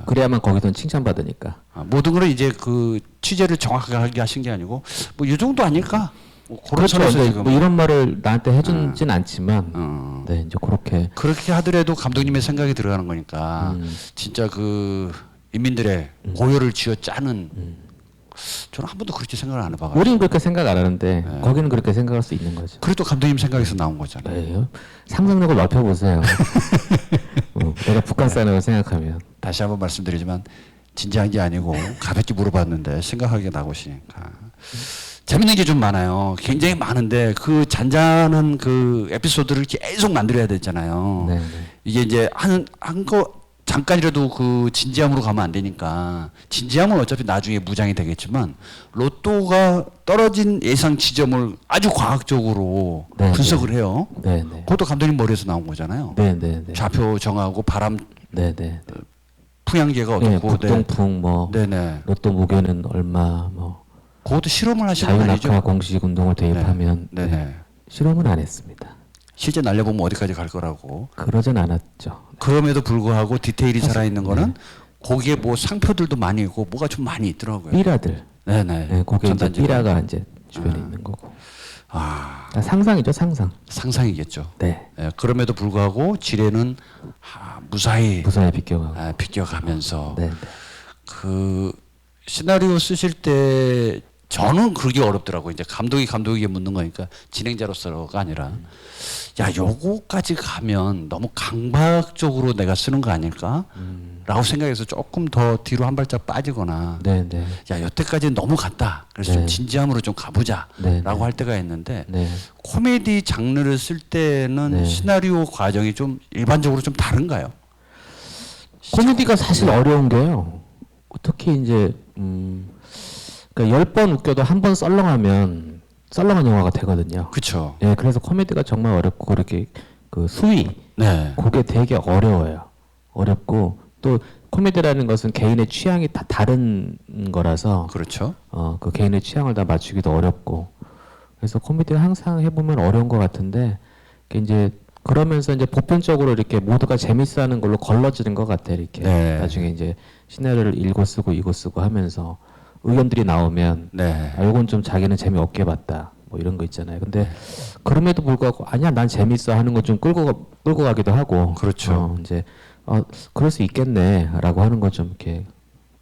그래야만 거기서는 칭찬받으니까. 모든 걸 이제 그 취재를 정확하게 하신 게 아니고 뭐 이 정도 아닐까? 뭐 그런 그렇죠. 선에서 지금 뭐 이런 말을 나한테 해주진 않지만, 네, 이제 그렇게 하더라도 감독님의 생각이 들어가는 거니까 진짜 그 인민들의 고요를 쥐어짜는. 저는 한 번도 그렇게 생각을 안 해봐가지고. 우리는 그렇게 생각 안 하는데 거기는 그렇게 생각할 수 있는 거죠. 그래도 감독님 생각에서 나온 거잖아요. 네, 상상력을 넓혀보세요. 내가 북한 사람이라고 생각하면. 다시 한번 말씀드리지만 진지한 게 아니고 가볍게 물어봤는데 심각하게 나오시니까 재밌는 게 좀 많아요. 굉장히 많은데 그 잔잔한 그 에피소드를 계속 만들어야 되잖아요. 네. 이게 이제 한 거 잠깐이라도 그 진지함으로 가면 안 되니까 진지함은 어차피 나중에 무장이 되겠지만 로또가 떨어진 예상 지점을 아주 과학적으로 분석을 해요. 네. 그것도 감독님 머리에서 나온 거잖아요. 네. 좌표 정하고 바람 풍향계가 네, 어떻고 북동풍 뭐 로또 무게는 얼마 뭐 그것도 실험을 하신 거 아니죠? 자유낙하 공식 운동을 대입하면 실험은 안 했습니다. 실제 날려보면 어디까지 갈 거라고. 그러진 않았죠. 그럼에도 불구하고 디테일이 살아있는 거는 거기에 뭐 상표들도 많이 있고 뭐가 좀 많이 있더라고요. 삐라들. 네, 거기에 이제 삐라가 이제 주변에 있는 거고. 상상이죠, 상상. 상상이겠죠. 네. 그럼에도 불구하고 지뢰는 무사히 비껴가면서 네. 그 시나리오 쓰실 때 저는 그게 어렵더라고요. 이제 감독에게 묻는 거니까 진행자로서가 아니라 요거까지 가면 너무 강박적으로 내가 쓰는 거 아닐까? 라고 생각해서 조금 더 뒤로 한 발짝 빠지거나 여태까지는 너무 갔다. 그래서 좀 진지함으로 좀 가보자. 라고 할 때가 있는데 코미디 장르를 쓸 때는 시나리오 과정이 좀 일반적으로 좀 다른가요? 코미디가 사실 어려운 게요. 특히 이제 그러니까 10번 웃겨도 한 번 썰렁하면 썰렁한 영화가 되거든요. 그렇죠. 예, 그래서 코미디가 정말 어렵고 그렇게 그 수위 그게 되게 어려워요. 어렵고 또 코미디라는 것은 개인의 취향이 다 다른 거라서 그렇죠. 그 개인의 취향을 다 맞추기도 어렵고 그래서 코미디를 항상 해보면 어려운 것 같은데 이제 그러면서 이제 보편적으로 이렇게 모두가 재밌어하는 걸로 걸러지는 것 같아. 이렇게 네. 나중에 이제 시나리오를 읽고 쓰고 이고 쓰고 하면서 의견들이 나오면 네. 아, 이건 좀 자기는 재미없게 봤다. 뭐 이런 거 있잖아요. 근데 그럼에도 불구하고 아니야 난 재밌어 하는 거 좀 끌고 가기도 하고. 그렇죠. 이제 그럴 수 있겠네라고 하는 거 좀 이렇게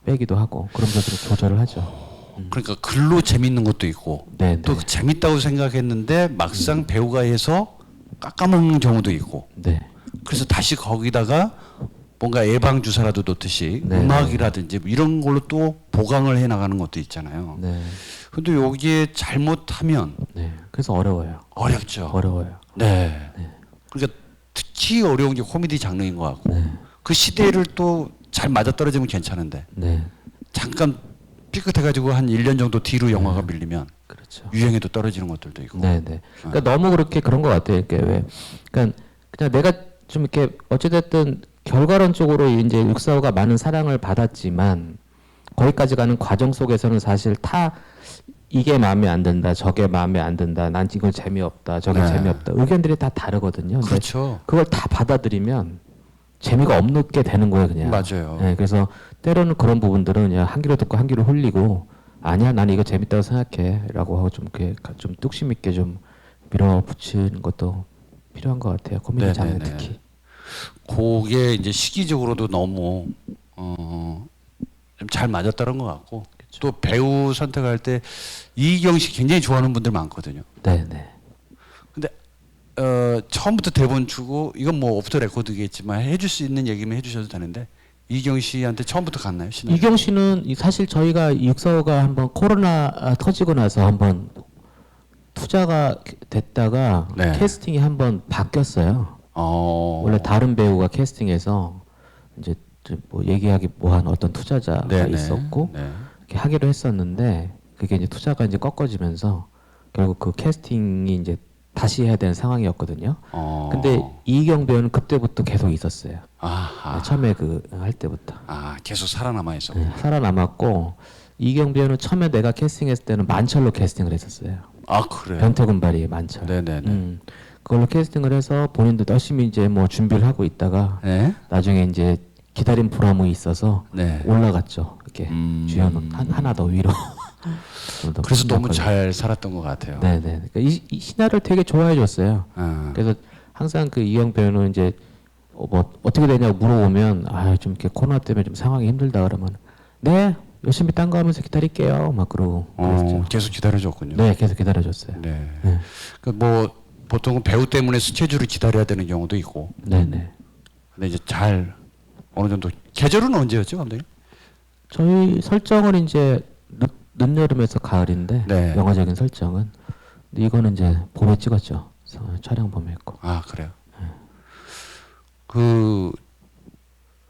빼기도 하고 그러면서 좀 조절을 하죠. 그러니까 글로 재밌는 것도 있고 네, 네. 또 재밌다고 생각했는데 막상 배우가 해서 깎아먹는 경우도 있고 네. 그래서 다시 거기다가 뭔가 예방 주사라도 놓듯이 네, 음악이라든지 이런 걸로 또 보강을 해 나가는 것도 있잖아요. 네. 근데 여기에 잘못하면 네. 그래서 어려워요. 어렵죠. 어려워요. 네. 그러니까 특히 어려운 게 코미디 장르인 것 같고 네. 그 시대를 또 잘 맞아떨어지면 괜찮은데 네. 잠깐 삐끗해가지고 한 1년 정도 뒤로 영화가 밀리면 그렇죠. 유행에도 떨어지는 것들도 있고. 네, 네. 그러니까 너무 그렇게 그런 것 같아요. 이렇게 왜, 그러니까 그냥 내가 좀 이렇게 어찌됐든 결과론적으로 이제 645가 많은 사랑을 받았지만 거기까지 가는 과정 속에서는 사실 다 이게 마음에 안 든다, 저게 마음에 안 든다, 난 이건 재미없다, 저게 네. 재미없다. 의견들이 다 다르거든요. 근데 그렇죠. 그걸 다 받아들이면 재미가 없게 되는 거예요, 그냥. 맞아요. 네, 그래서 때로는 그런 부분들은 그냥 한 귀로 듣고 한 귀로 흘리고 아니야, 난 이거 재밌다고 생각해라고 하고 좀 이렇게 좀 뚝심 있게 좀 밀어붙이는 것도 필요한 것 같아요. 코미디 장르 네네네. 특히. 그게 이제 시기적으로도 너무 좀 잘 맞았다는 것 같고 또 배우 선택할 때 이희경 씨 굉장히 좋아하는 분들 많거든요. 네, 네. 근데 처음부터 대본 주고 이건 뭐 오프 더 레코드겠지만 해줄 수 있는 얘기면 해주셔도 되는데 이희경 씨한테 처음부터 갔나요? 시나리오? 이경 씨는 사실 저희가 645가 한번 코로나 터지고 나서 한번 투자가 됐다가 네. 캐스팅이 한번 바뀌었어요. 원래 다른 배우가 캐스팅해서 이제 뭐 얘기하기 뭐한 어떤 투자자가 네네. 있었고 네. 이렇게 하기로 했었는데 그게 이제 투자가 이제 꺾어지면서 결국 그 캐스팅이 이제 다시 해야 되는 상황이었거든요. 근데 이희경 배우는 그때부터 계속 있었어요. 아하. 네, 처음에 그 할 때부터. 계속 살아남아 있었고. 네, 살아남았고 이희경 배우는 처음에 내가 캐스팅했을 때는 만철로 캐스팅을 했었어요. 아 그래요? 변태군발이 만철. 네네네. 그걸로 캐스팅을 해서 본인도 열심히 이제 뭐 준비를 하고 있다가 네. 나중에 이제 기다림 보람이 있어서 네. 올라갔죠. 이렇게 주연은 하나 더 위로. 그래서 너무 잘 살았던 것 같아요. 네네. 그러니까 이 시나리오를 되게 좋아해 줬어요. 그래서 항상 그 이영 배우는 이제 뭐 어떻게 되냐고 물어보면 좀 이렇게 코로나 때문에 좀 상황이 힘들다 그러면 네 열심히 딴 거 하면서 기다릴게요 막 그러고 그랬죠. 계속 기다려줬군요. 네 계속 기다려줬어요. 네. 네. 뭐 보통은 배우 때문에 스케줄을 기다려야 되는 경우도 있고. 네네. 근데 이제 잘 어느 정도 계절은 언제였죠, 감독님? 저희 설정은 이제 늦여름에서 가을인데 네. 영화적인 설정은 근데 이거는 이제 봄에 찍었죠. 촬영 봄에 했고. 아 그래요. 그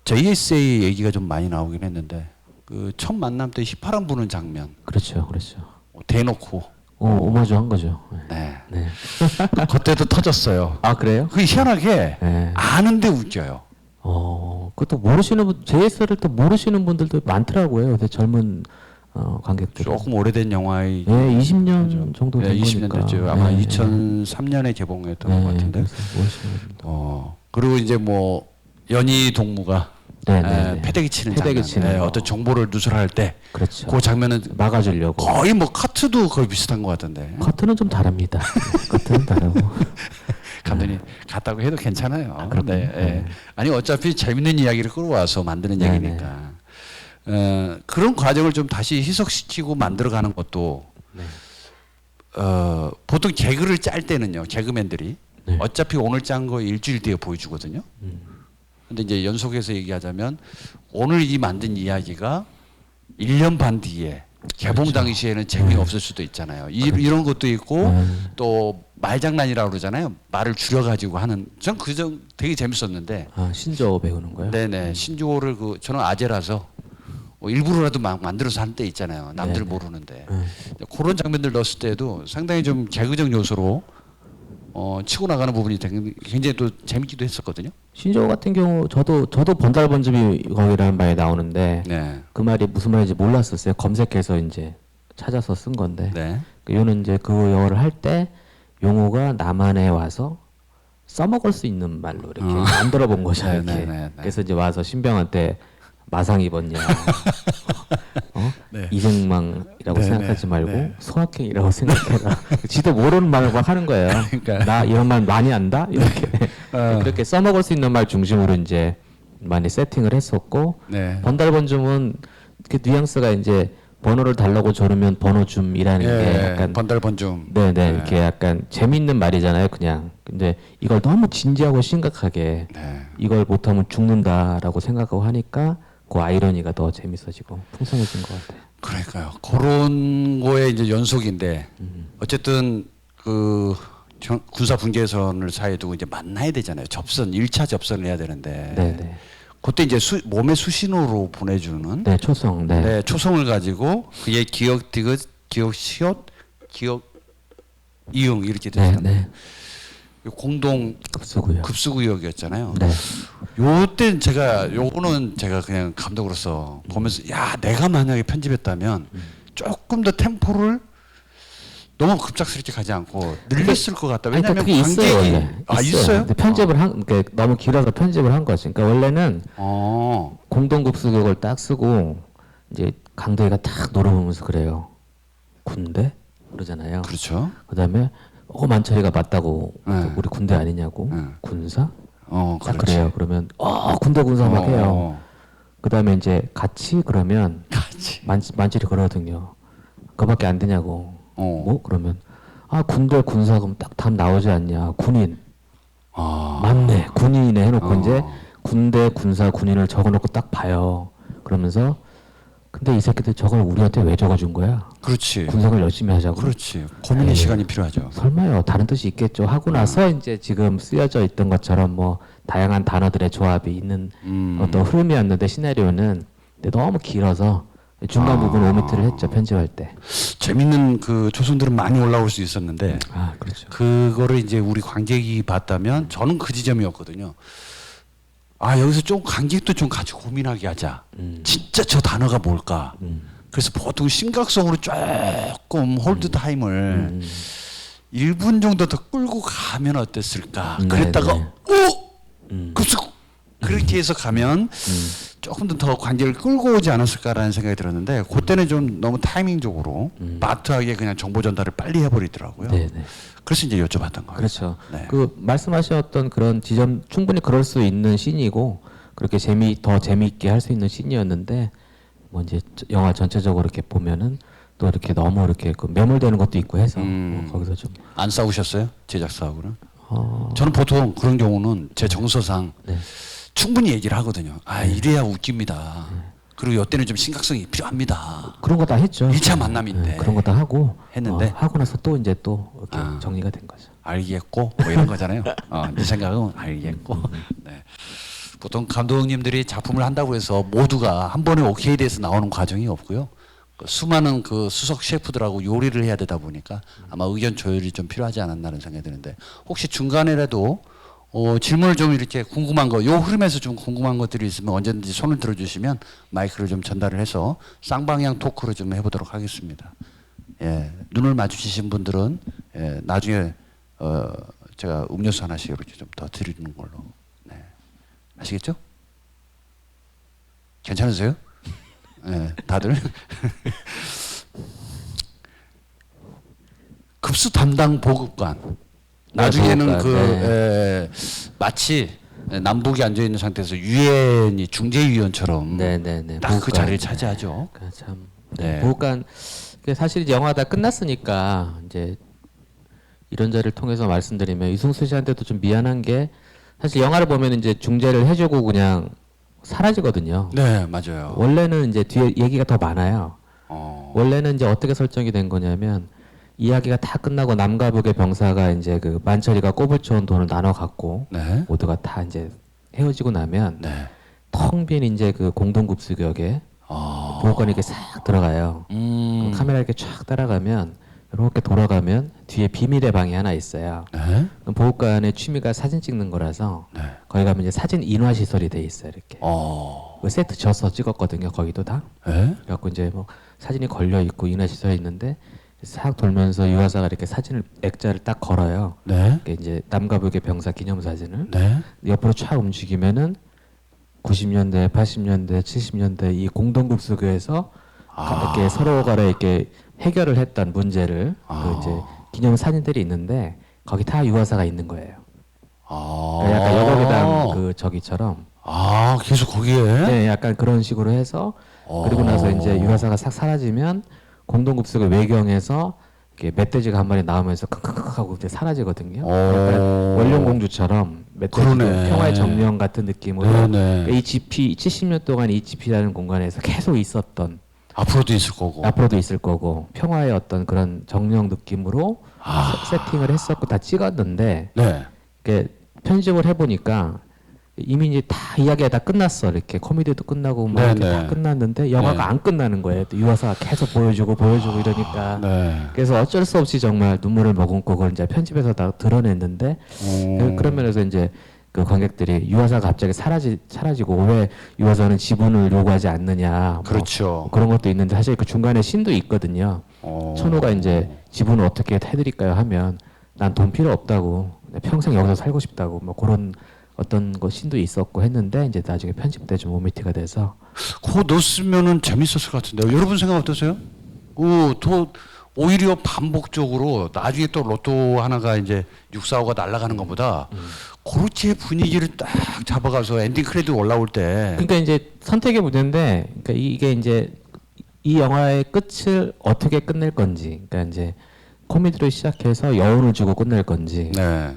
JSA 얘기가 좀 많이 나오긴 했는데 그 첫 만남 때 휘파람 부는 장면 그렇죠, 그렇죠. 대놓고. 오마주 한 거죠. 네. 네. 그때도 터졌어요. 아 그래요? 그 희한하게 네. 아는데 웃겨요. 그것도 모르시는 분, JS를 또 모르시는 분들도 많더라고요. 요새 젊은 관객들. 조금 오래된 영화의 네, 20년 정도 된 20년 거니까. 됐죠. 아마 네, 2003년에 개봉했던 것 같은데. 그래서 모르시는 분도. 그리고 이제 뭐 연희 동무가 패대기 치는 패대기 장면, 치는 거. 어떤 정보를 누설할 때, 그렇죠. 그 장면은 막아주려고. 거의 뭐 커트도 거의 비슷한 것 같은데. 커트는 좀 다릅니다. 커트는 다르고. 감독님 같다고 해도 괜찮아요. 그렇군요. 네. 아니 어차피 재밌는 이야기를 끌어와서 만드는 네, 얘기니까 그런 과정을 좀 다시 희석시키고 만들어가는 것도 보통 개그를 짤 때는요 개그맨들이 네. 어차피 오늘 짠 거 일주일 뒤에 보여주거든요. 근데 이제 연속해서 얘기하자면 오늘 이 만든 이야기가 1년 반 뒤에 개봉 그렇죠. 당시에는 재미없을 수도 있잖아요. 이런 것도 있고 또 말장난이라고 그러잖아요. 말을 줄여가지고 하는. 전 그저 되게 재밌었는데. 신조어 배우는 거요? 네네. 신조어를 저는 아재라서 일부러라도 막 만들어서 하는 때 있잖아요. 남들 모르는데. 그런 장면들 넣었을 때도 상당히 좀 개그적 요소로 치고 나가는 부분이 굉장히 또 재밌기도 했었거든요. 신조어 같은 경우 저도 번달번집이 거기라는 말이 나오는데 네. 그 말이 무슨 말인지 몰랐었어요. 검색해서 이제 찾아서 쓴 건데. 네. 이거는 이제 그 영어를 할 때 용어가 남한에 와서 써먹을 수 있는 말로 이렇게 만들어 본 거죠. 네, 이렇게. 네, 네, 네. 그래서 이제 와서 신병한테 마상 입었냐, 네. 이생망이라고 네, 생각하지 네, 말고 네. 소확행이라고 생각해라. 지도 모르는 말을 막 하는 거예요. 그러니까. 나 이런 말 많이 안다 이렇게 그렇게 써먹을 수 있는 말 중심으로 이제 많이 세팅을 했었고 네. 번달번줌은 그 뉘앙스가 이제 번호를 달라고 조르면 번호 줌이라는 게 예, 약간 번달번줌. 네네 이렇게 약간 재밌는 말이잖아요 그냥. 근데 이걸 너무 진지하고 심각하게 네. 이걸 못하면 죽는다라고 생각하고 하니까 그 아이러니가 더 재밌어지고 풍성해진 것 같아요. 그러니까요. 그런 거의 이제 연속인데 어쨌든 그 군사 분계선을 사이에 두고 이제 만나야 되잖아요. 접선 1차 접선을 해야 되는데. 네네. 그때 이제 몸의 수신호로 보내주는 네 초성. 네. 네, 초성을 가지고 그의 기억 디귿, 기억 시옷, 기억 이응 이렇게 네, 되잖아요. 네. 공동 급수고요. 급수구역이었잖아요. 네. 요때 요거는 제가 그냥 감독으로서 보면서 야 내가 만약에 편집했다면 조금 더 템포를 너무 급작스럽게 가지 않고 늘렸을 것 같다. 아니, 왜냐하면 그게 있어요 원래. 있어요? 근데 편집을 한 그러니까 너무 길어서 편집을 한 거지. 그러니까 원래는 공동급수격을 딱 쓰고 이제 강도희가 딱 노려보면서 그래요. 군대 그러잖아요. 그렇죠. 그다음에 만철이가 맞다고 네. 우리 군대 아니냐고 네. 군사 딱 그렇지. 그래요. 그러면 군대 군사 막 해요. 그다음에 이제 같이 그러면 같이. 만철이 그러거든요. 그거밖에 안 되냐고. 어. 뭐 그러면 군대 군사 그럼 딱 답 나오지 않냐. 군인. 맞네. 군인이네 해놓고 이제 군대 군사 군인을 적어놓고 딱 봐요. 그러면서 근데 이 새끼들 저걸 우리한테 왜 적어준 거야? 그렇지. 군생을 열심히 하자고. 그렇지. 고민의 시간이 필요하죠. 설마요. 다른 뜻이 있겠죠. 하고 나서 이제 지금 쓰여져 있던 것처럼 뭐 다양한 단어들의 조합이 있는 어떤 흐름이었는데 시나리오는 근데 너무 길어서 중간 부분 오미트를 했죠. 편집할 때. 재밌는 그 초성들은 많이 올라올 수 있었는데 그렇죠. 그거를 이제 우리 관객이 봤다면 저는 그 지점이었거든요. 여기서 좀 관객도 좀 같이 고민하게 하자. 진짜 저 단어가 뭘까? 그래서 보통 심각성으로 조금 홀드 타임을 1분 정도 더 끌고 가면 어땠을까? 그랬다가 급속 그렇게 해서 가면 조금 더 관계를 끌고 오지 않았을까라는 생각이 들었는데 그때는 좀 너무 타이밍적으로 마트하게 그냥 정보 전달을 빨리 해버리더라고요. 네네. 그래서 이제 여쭤봤던 거예요. 그렇죠. 네. 그 말씀하셨던 그런 지점 충분히 그럴 수 있는 씬이고 그렇게 더 재미있게 할 수 있는 씬이었는데 뭐 이제 영화 전체적으로 이렇게 보면은 또 이렇게 너무 이렇게 그 매몰되는 것도 있고 해서 거기서 좀 안 싸우셨어요? 제작사하고는? 저는 보통 그런 경우는 제 정서상 네. 충분히 얘기를 하거든요. 이래야 웃깁니다. 그리고 이때는 좀 심각성이 필요합니다. 그런 거 다 했죠. 1차 만남인데. 그런 거 다 하고 했는데? 하고 나서 또 이제 또 이렇게 정리가 된 거죠. 알겠고 뭐 이런 거잖아요. 내 생각은 알겠고. 네. 보통 감독님들이 작품을 한다고 해서 모두가 한 번에 오케이 돼서 나오는 과정이 없고요. 수많은 그 수석 셰프들하고 요리를 해야 되다 보니까 아마 의견 조율이 좀 필요하지 않았나라는 생각이 드는데 혹시 중간에라도 질문을 좀 이렇게 궁금한 거, 요 흐름에서 좀 궁금한 것들이 있으면 언제든지 손을 들어주시면 마이크를 좀 전달을 해서 쌍방향 토크를 좀 해보도록 하겠습니다. 예, 눈을 마주치신 분들은 나중에 제가 음료수 하나씩 이렇게 좀 더 드리는 걸로. 네. 아시겠죠? 괜찮으세요? 네, 다들. 급수 담당 보급관. 나중에는 마치 남북이 앉아 있는 상태에서 유엔이 중재위원처럼 네네네. 딱 그 자리를 차지하죠. 참. 네. 보호관 사실 이제 영화 다 끝났으니까 이제 이런 자리를 통해서 말씀드리면 이승수 씨한테도 좀 미안한 게 사실 영화를 보면 이제 중재를 해주고 그냥 사라지거든요. 네, 맞아요. 원래는 이제 뒤에 얘기가 더 많아요. 원래는 이제 어떻게 설정이 된 거냐면 이야기가 다 끝나고 남과 북의 병사가 이제 그 만철이가 꼽을 쳐온 돈을 나눠 갖고 네. 모두가 다 이제 헤어지고 나면 네. 텅 빈 이제 그 공동급수격에 보호관이 이렇게 싹 들어가요. 그 카메라 이렇게 쫙 따라가면 이렇게 돌아가면 뒤에 비밀의 방이 하나 있어요. 네. 그럼 보호관의 취미가 사진 찍는 거라서 네. 거기 가면 이제 사진 인화 시설이 돼 있어요. 이렇게 그 세트 져서 찍었거든요. 거기도 다. 네. 그래갖고 이제 뭐 사진이 걸려 있고 인화 시설이 있는데 싹 돌면서 유화사가 이렇게 사진을 액자를 딱 걸어요. 네. 이게 이제 남과 북의 병사 기념사진을 네. 옆으로 촥 움직이면은 90년대, 80년대, 70년대 이 공동국 속에서 이렇게 서로 간에 이렇게 해결을 했던 문제를 그 이제 기념 사진들이 있는데 거기 다 유화사가 있는 거예요. 약간 여거기당 그 저기처럼. 계속 거기에. 네, 약간 그런 식으로 해서 그리고 나서 이제 유화사가 싹 사라지면 공동국 속의 외경에서 이렇게 멧돼지가 한 마리 나오면서 크크크 하고 이제 사라지거든요. 약간 원룡공주처럼 멧돼지도 그러네. 평화의 정령 같은 느낌으로 네네. 그러니까 이 GP 70년 동안 이 GP라는 공간에서 계속 있었던 앞으로도 있을 거고. 앞으로도 있을 거고 평화의 어떤 그런 정령 느낌으로 세팅을 했었고 다 찍었는데 네. 이렇게 편집을 해보니까 이미 이제 다 이야기가 다 끝났어. 이렇게 코미디도 끝나고 막 이렇게 다 끝났는데 영화가 안 끝나는 거예요. 또 유화사가 계속 보여주고 이러니까. 그래서 어쩔 수 없이 정말 눈물을 머금고 그걸 이제 편집해서 다 드러냈는데 그런 면에서 이제 그 관객들이 유화사가 갑자기 사라지고 왜 유화사는 지분을 요구하지 않느냐. 뭐 그렇죠. 그런 것도 있는데 사실 그 중간에 신도 있거든요. 천호가 이제 지분을 어떻게 해드릴까요 하면 난 돈 필요 없다고 평생 여기서 살고 싶다고 뭐 그런 어떤 거 신도 있었고 했는데 이제 나중에 편집 때 좀 오미티가 돼서 그거 넣었으면은 재밌었을 것 같은데요. 여러분 생각 어떠세요? 더 오히려 반복적으로 나중에 또 로또 하나가 이제 645가 날아가는 것보다 그렇게 분위기를 딱 잡아가서 엔딩 크레딧 올라올 때. 그러니까 이제 선택의 문제인데 그러니까 이게 이제 이 영화의 끝을 어떻게 끝낼 건지 그러니까 이제 코미디로 시작해서 여운을 주고 끝낼 건지 네.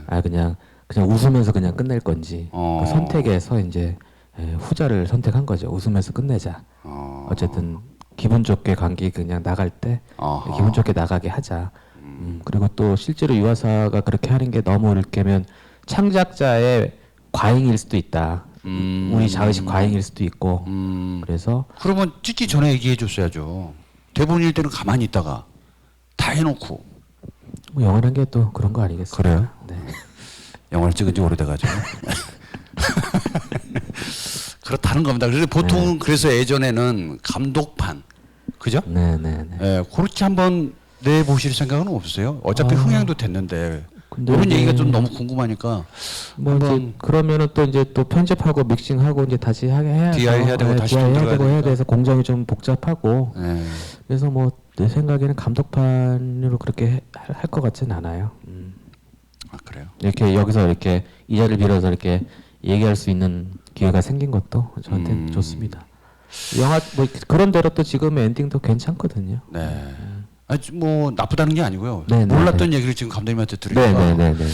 그냥 웃으면서 그냥 끝낼 건지 그 선택에서 이제 후자를 선택한 거죠. 웃으면서 끝내자. 어쨌든 기분 좋게 관객이 그냥 나갈 때 기분 좋게 나가게 하자. 그리고 또 실제로 유화사가 그렇게 하는 게 너무 이렇게면 창작자의 과잉일 수도 있다. 우리 자의식 과잉일 수도 있고. 그래서 그러면 찍기 전에 얘기해 줬어야죠. 대본일 때는 가만히 있다가 다 해놓고. 뭐 영화라는 게 또 그런 거 아니겠어요? 그래요? 네. 영화를 찍은 지 오래돼가지고. 그렇다는 겁니다. 그래서 보통은 그래서 예전에는 감독판, 그죠? 네네네. 예, 그렇게 한번 내보실 생각은 없으세요? 어차피 흥행도 됐는데. 근데 이런 이제 얘기가 좀 너무 궁금하니까. 뭐 이제 그러면은 또 이제 또 편집하고 믹싱하고 이제 다시 하게 해야 DI 해야 되고 다시 좀 들어가야 해야 되니까. 돼서 공정이 좀 복잡하고 예. 그래서 뭐 내 생각에는 감독판으로 그렇게 할 것 같지는 않아요. 그래요? 이렇게 여기서 이렇게 이 자리를 빌어서 이렇게 얘기할 수 있는 기회가 생긴 것도 저한테는 좋습니다. 영화 뭐 그런 대로 또 지금의 엔딩도 괜찮거든요. 네. 뭐 나쁘다는 게 아니고요. 네, 네, 몰랐던 얘기를 지금 감독님한테 들으니까 네네네.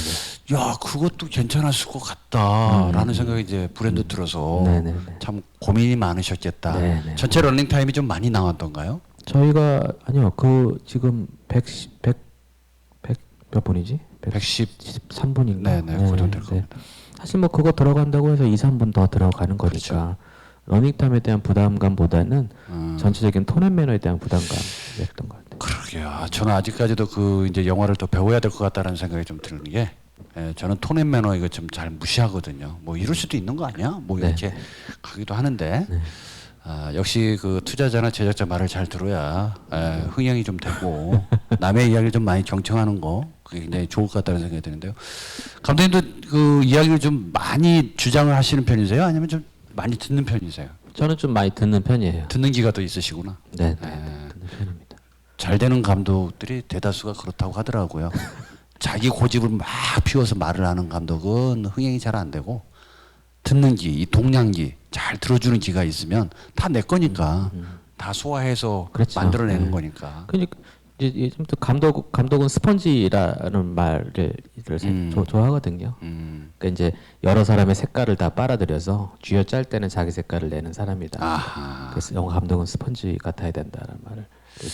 야 그것도 괜찮았을 것 같다라는 생각이 이제 불현듯 들어서 네네네. 참 고민이 많으셨겠다. 네네. 전체 러닝 타임이 좀 많이 나왔던가요? 저희가 아니요 그 지금 100 몇 분이지? 113분인가? 네네 그 정도 될 겁니다. 사실 뭐 그거 들어간다고 해서 2, 3분 더 들어가는 거니까 그렇죠. 러닝타임에 대한 부담감보다는 전체적인 톤앤 매너에 대한 부담감이었던 것 같아요. 그러게요. 저는 아직까지도 그 이제 영화를 더 배워야 될 것 같다는 생각이 좀 드는 게 저는 톤앤 매너 이거 좀 잘 무시하거든요. 뭐 이럴 수도 있는 거 아니야? 뭐 이렇게 가기도 하는데 역시 그 투자자나 제작자 말을 잘 들어야 흥행이 좀 되고 남의 이야기를 좀 많이 경청하는 거 그게 굉장히 좋을 것 같다는 생각이 드는데요. 감독님도 그 이야기를 좀 많이 주장을 하시는 편이세요? 아니면 좀 많이 듣는 편이세요? 저는 좀 많이 듣는 편이에요. 듣는 기가 더 있으시구나. 네, 듣는 편입니다. 잘 되는 감독들이 대다수가 그렇다고 하더라고요. 자기 고집을 막 피워서 말을 하는 감독은 흥행이 잘 안 되고 듣는 기, 이 동량기 잘 들어주는 기가 있으면 다 내 거니까 다 소화해서 그렇죠. 만들어내는 거니까. 그러니까 이제 요즘부터 감독은 스펀지라는 말을 좋아하거든요. 그러니까 이제 여러 사람의 색깔을 다 빨아들여서 쥐어짤 때는 자기 색깔을 내는 사람이다. 아하. 그래서 영화 감독은 스펀지 같아야 된다는 말을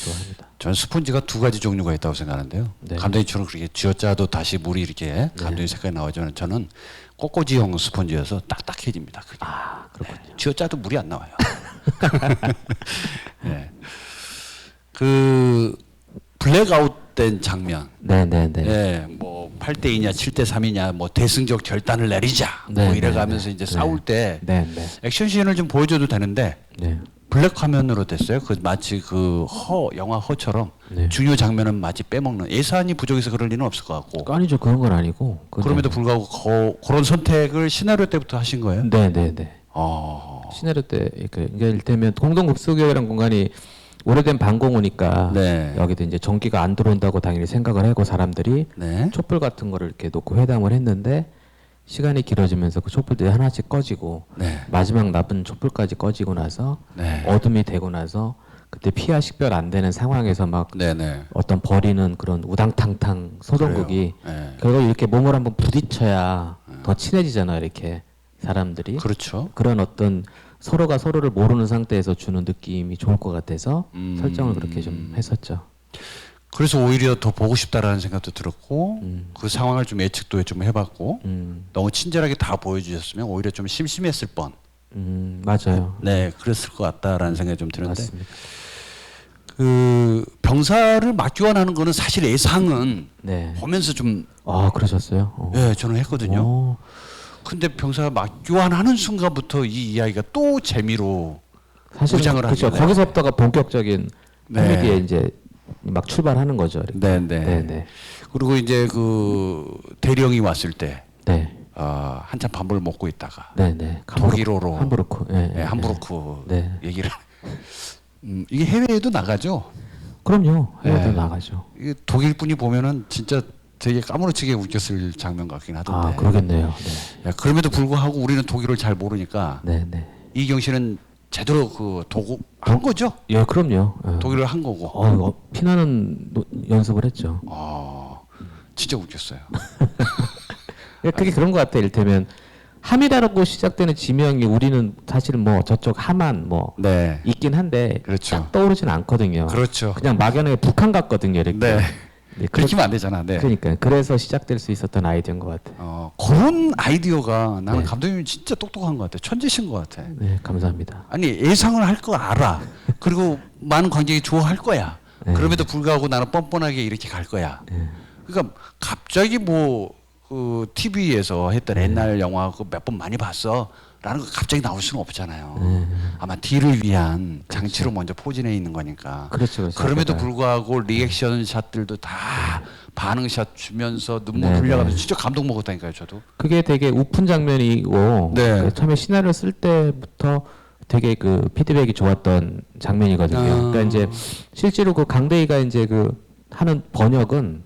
좋아합니다. 저는 스펀지가 두 가지 종류가 있다고 생각하는데요. 네. 감독님처럼 그렇게 쥐어짜도 다시 물이 이렇게 감독님 색깔이 나오지만 저는 꼬꼬지형 스펀지여서 딱딱해집니다. 그게. 그렇군요. 쥐어짜도 물이 안 나와요. 네. 그 블랙아웃된 장면. 네네네. 예, 뭐 8대 2냐 7대 3이냐 뭐 대승적 결단을 내리자. 네, 뭐 이래가면서 이제 싸울 때 네네. 액션 씬을 좀 보여줘도 되는데 네. 블랙 화면으로 됐어요. 그 마치 그 영화 허처럼 네. 중요 장면은 마치 빼먹는 예산이 부족해서 그럴 리는 없을 것 같고. 아니죠. 그런 건 아니고. 그럼에도 불구하고 그런 선택을 시나리오 때부터 하신 거예요? 네네네. 시나리오 때 그러니까 이를테면 공동급수교회라는 공간이 오래된 방공호니까 네. 여기도 이제 전기가 안 들어온다고 당연히 생각을 하고 사람들이 네. 촛불 같은 거를 이렇게 놓고 회담을 했는데 시간이 길어지면서 그 촛불들이 하나씩 꺼지고 네. 마지막 남은 촛불까지 꺼지고 나서 네. 어둠이 되고 나서 그때 피하 식별 안 되는 상황에서 막 네네. 어떤 버리는 그런 우당탕탕 소동극이 네. 결국 이렇게 몸을 한번 부딪혀야 더 친해지잖아요. 이렇게 사람들이 그렇죠. 그런 어떤 서로가 서로를 모르는 상태에서 주는 느낌이 좋을 것 같아서 설정을 그렇게 좀 했었죠. 그래서 오히려 더 보고 싶다라는 생각도 들었고 그 상황을 좀 예측도 좀 해봤고 너무 친절하게 다 보여주셨으면 오히려 좀 심심했을 뻔. 맞아요. 네, 그랬을 것 같다라는 생각이 좀 드는데 맞습니다. 그 병사를 맞교환하는 거는 사실 예상은 네. 보면서 좀 그러셨어요? 예, 저는 했거든요. 근데 병사 맞교환하는 순간부터 이 이야기가 또 재미로 사실 무장을 그렇죠. 하길래. 거기서부터가 본격적인 네. 코미디에 이제 막 출발하는 거죠. 이렇게. 네네. 네네. 그리고 이제 그 대령이 왔을 때 네. 한참 밥을 먹고 있다가 네네. 독일어로 함부르크. 네, 네, 함부르크 네. 얘기를 이게 해외에도 나가죠. 그럼요. 해외도 네. 나가죠. 이게 독일 분이 보면은 진짜 되게 까무러치게 웃겼을 장면 같긴 하던데. 그러겠네요. 네. 야, 그럼에도 불구하고 우리는 독일어를 잘 모르니까 네네. 이경 씨는 제대로 그 도구 한 거죠. 예, 그럼요. 독일어를 한 거고. 피나는 연습을 했죠. 진짜 웃겼어요. 그게 그런 것 같아요. 이를테면 함이라고 시작되는 지명이 우리는 사실은 뭐 저쪽 함안 뭐 네. 있긴 한데 그렇죠. 딱 떠오르진 않거든요. 그렇죠. 그냥 막연하게 북한 같거든요. 이렇게. 네. 네, 그렇게면 안 되잖아. 네. 그러니까 그래서 시작될 수 있었던 아이디어인 것 같아요. 그런 아이디어가 나는 네. 감독님이 진짜 똑똑한 것 같아. 천재신 것 같아. 네, 감사합니다. 아니 예상을 할 거 알아. 그리고 많은 관객이 좋아할 거야. 네. 그럼에도 불구하고 나는 뻔뻔하게 이렇게 갈 거야. 네. 그러니까 갑자기 그 TV에서 했던 옛날 영화 그 몇 번 많이 봤어. 라는 거 갑자기 나올 수는 없잖아요. 아마 딜을 위한 장치로 먼저 포진해 있는 거니까. 그렇죠. 그럼에도 불구하고 리액션 샷들도 다 반응샷 주면서 눈물 네, 흘려가면서 네. 진짜 감동 먹었다니까요, 저도. 그게 되게 우픈 장면이고 네. 그 처음에 시나리오 쓸 때부터 되게 그 피드백이 좋았던 장면이거든요. 그러니까 이제 실제로 그 강대희가 이제 그 하는 번역은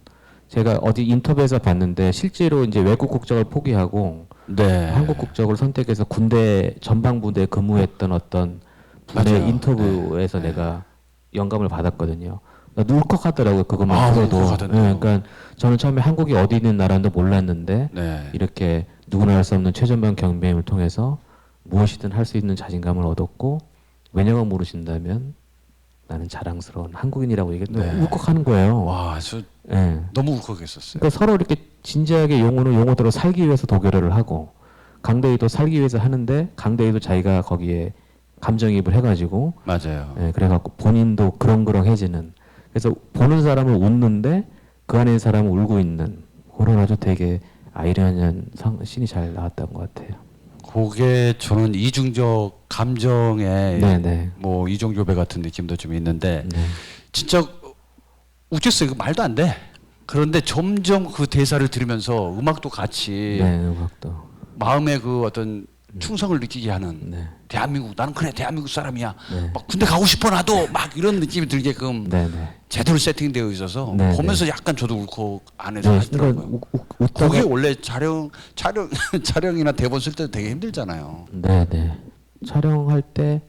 제가 어디 인터뷰에서 봤는데 실제로 이제 외국 국적을 포기하고 네. 한국 국적을 선택해서 군대 전방부대에 근무했던 어떤 분의 맞아요. 인터뷰에서 네. 내가 영감을 받았거든요. 울컥하더라고요. 그것만 들어도. 울컥하던데요. 네, 그러니까 저는 처음에 한국이 어디 있는 나라인도 몰랐는데 네. 이렇게 누구나 할 수 없는 최전방 경비행을 통해서 무엇이든 할 수 있는 자신감을 얻었고 왜냐고 물으신다면 나는 자랑스러운 한국인이라고 얘기했는데 네. 울컥하는 거예요. 와, 저 네. 너무 울컥했었어요. 그러니까 서로 이렇게 진지하게 용어대로 살기 위해서 독일어를 하고 강대희도 살기 위해서 하는데 강대희도 자기가 거기에 감정이입을 해가지고 맞아요. 그래갖고 본인도 그렁그렁해지는 그래서 보는 사람은 웃는데 그 안에 있는 사람은 울고 있는 그런 아주 되게 아이러니한 씬이 잘 나왔던 것 같아요. 그게 저는 이중적 감정의 네네. 뭐 이종교배 같은 느낌도 좀 있는데 네. 진짜 웃겼어요. 그 말도 안 돼. 그런데 점점 그 대사를 들으면서 음악도 같이 네, 음악도. 마음의 그 어떤 충성을 느끼게 하는 네. 대한민국 나는 그래 대한민국 사람이야. 네. 막 군대 가고 싶어 나도 막 이런 느낌이 들게끔 네네. 제대로 세팅되어 있어서 네, 보면서 약간 저도 울컥 안에서 네, 하시더라고요. 웃다가 그게 원래 촬영이나 대본 쓸 때도 되게 힘들잖아요. 네네. 촬영할 때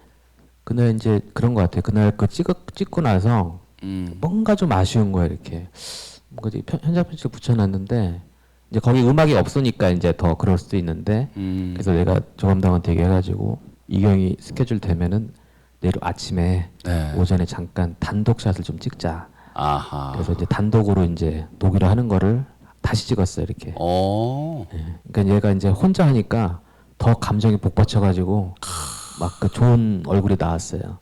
그날 이제 그런 것 같아요. 그날 그 찍고 나서 뭔가 좀 아쉬운 거예요. 이렇게 뭔가 이제 현장 편집을 붙여놨는데 이제 거기 음악이 없으니까 이제 더 그럴 수도 있는데 그래서 내가 조감독한테 얘기해가지고 이경이 스케줄 되면은 내일 아침에 네. 오전에 잠깐 단독샷을 좀 찍자. 아하. 그래서 이제 단독으로 이제 독일어 하는 거를 다시 찍었어요. 이렇게. 그러니까 얘가 이제 혼자 하니까 더 감정이 복받쳐가지고 막 그 좋은 얼굴이 나왔어요.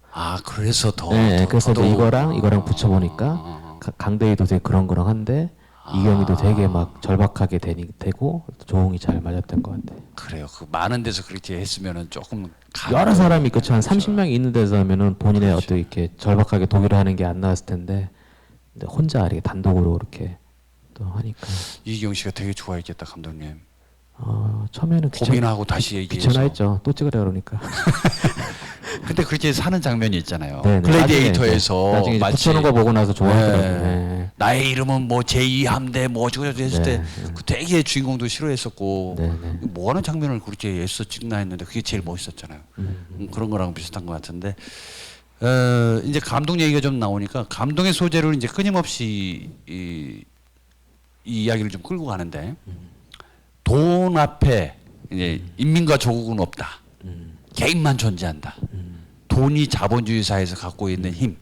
그래서 더. 네, 더 그래서 더 이제 이거랑 붙여보니까 강대희도 되게 그렁그렁한데 이경이도 되게 막 절박하게 되고 조응이 잘 맞았던 것 같아요. 그래요. 그 많은 데서 그렇게 했으면은 조금 여러 사람이 그쵸 한 그렇죠. 30명이 있는 데서 하면은 본인의 그렇죠. 어떤 이렇게 절박하게 독일을 하는 게 안 나왔을 텐데 근데 혼자 이렇게 단독으로 이렇게 또 하니까 이기경 씨가 되게 좋아했겠다 감독님. 처음에는 고민하고 다시 얘기해서. 귀찮아했죠. 또 찍으라 그러니까. 근데 그렇게 사는 장면이 있잖아요. 네네. 글래디에이터에서 나중에 이제 붙여놓은 거 보고 나서 좋아하더라고요. 네. 나의 이름은 뭐 제2함대 뭐 어쩌고저쩌고 했을 네, 때 그 되게 주인공도 싫어했었고 네, 네. 뭐 하는 장면을 그렇게 애써 찍나 했는데 그게 제일 멋있었잖아요. 그런 거랑 비슷한 것 같은데 이제 감동 얘기가 좀 나오니까 감동의 소재를 이제 끊임없이 이 이야기를 좀 끌고 가는데 돈 앞에 이제 인민과 조국은 없다. 개인만 존재한다. 돈이 자본주의 사회에서 갖고 있는 힘.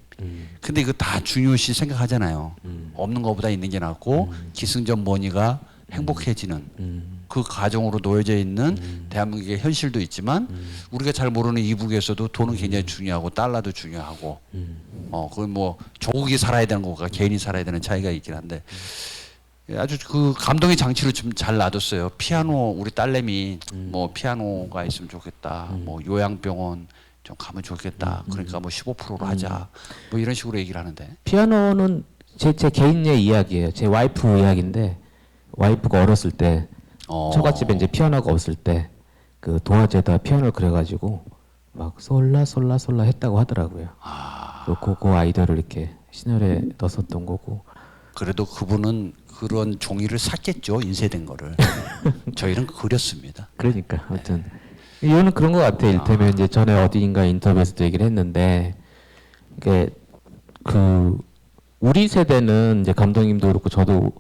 근데 이거 다 중요시 생각하잖아요. 없는 것보다 있는 게 낫고 기승전번이가 행복해지는 그 과정으로 놓여져 있는 대한민국의 현실도 있지만 우리가 잘 모르는 이북에서도 돈은 굉장히 중요하고 달러도 중요하고 그 뭐 조국이 살아야 되는 것과 개인이 살아야 되는 차이가 있긴 한데 아주 그 감동의 장치를 좀 잘 놔뒀어요. 피아노 우리 딸내미 뭐 피아노가 있으면 좋겠다. 뭐 요양병원 좀 가면 좋겠다. 그러니까 뭐 15%로 하자. 뭐 이런 식으로 얘기를 하는데. 피아노는 제 개인의 이야기예요. 제 와이프 이야기인데 와이프가 어렸을 때 처갓집에 이제 피아노가 없을 때 그 도화지에다 피아노를 그려가지고 막 솔라 솔라 솔라 했다고 하더라고요. 그 아이디어를 이렇게 시나리오에 넣었었던 거고. 그래도 그분은 그런 종이를 샀겠죠. 인쇄된 거를. 저희는 그렸습니다. 그러니까 아무튼 이거는 그런 것 같아요. 일테면 이제 전에 어디인가 인터뷰에서도 얘기를 했는데 이게 그 우리 세대는 이제 감독님도 그렇고 저도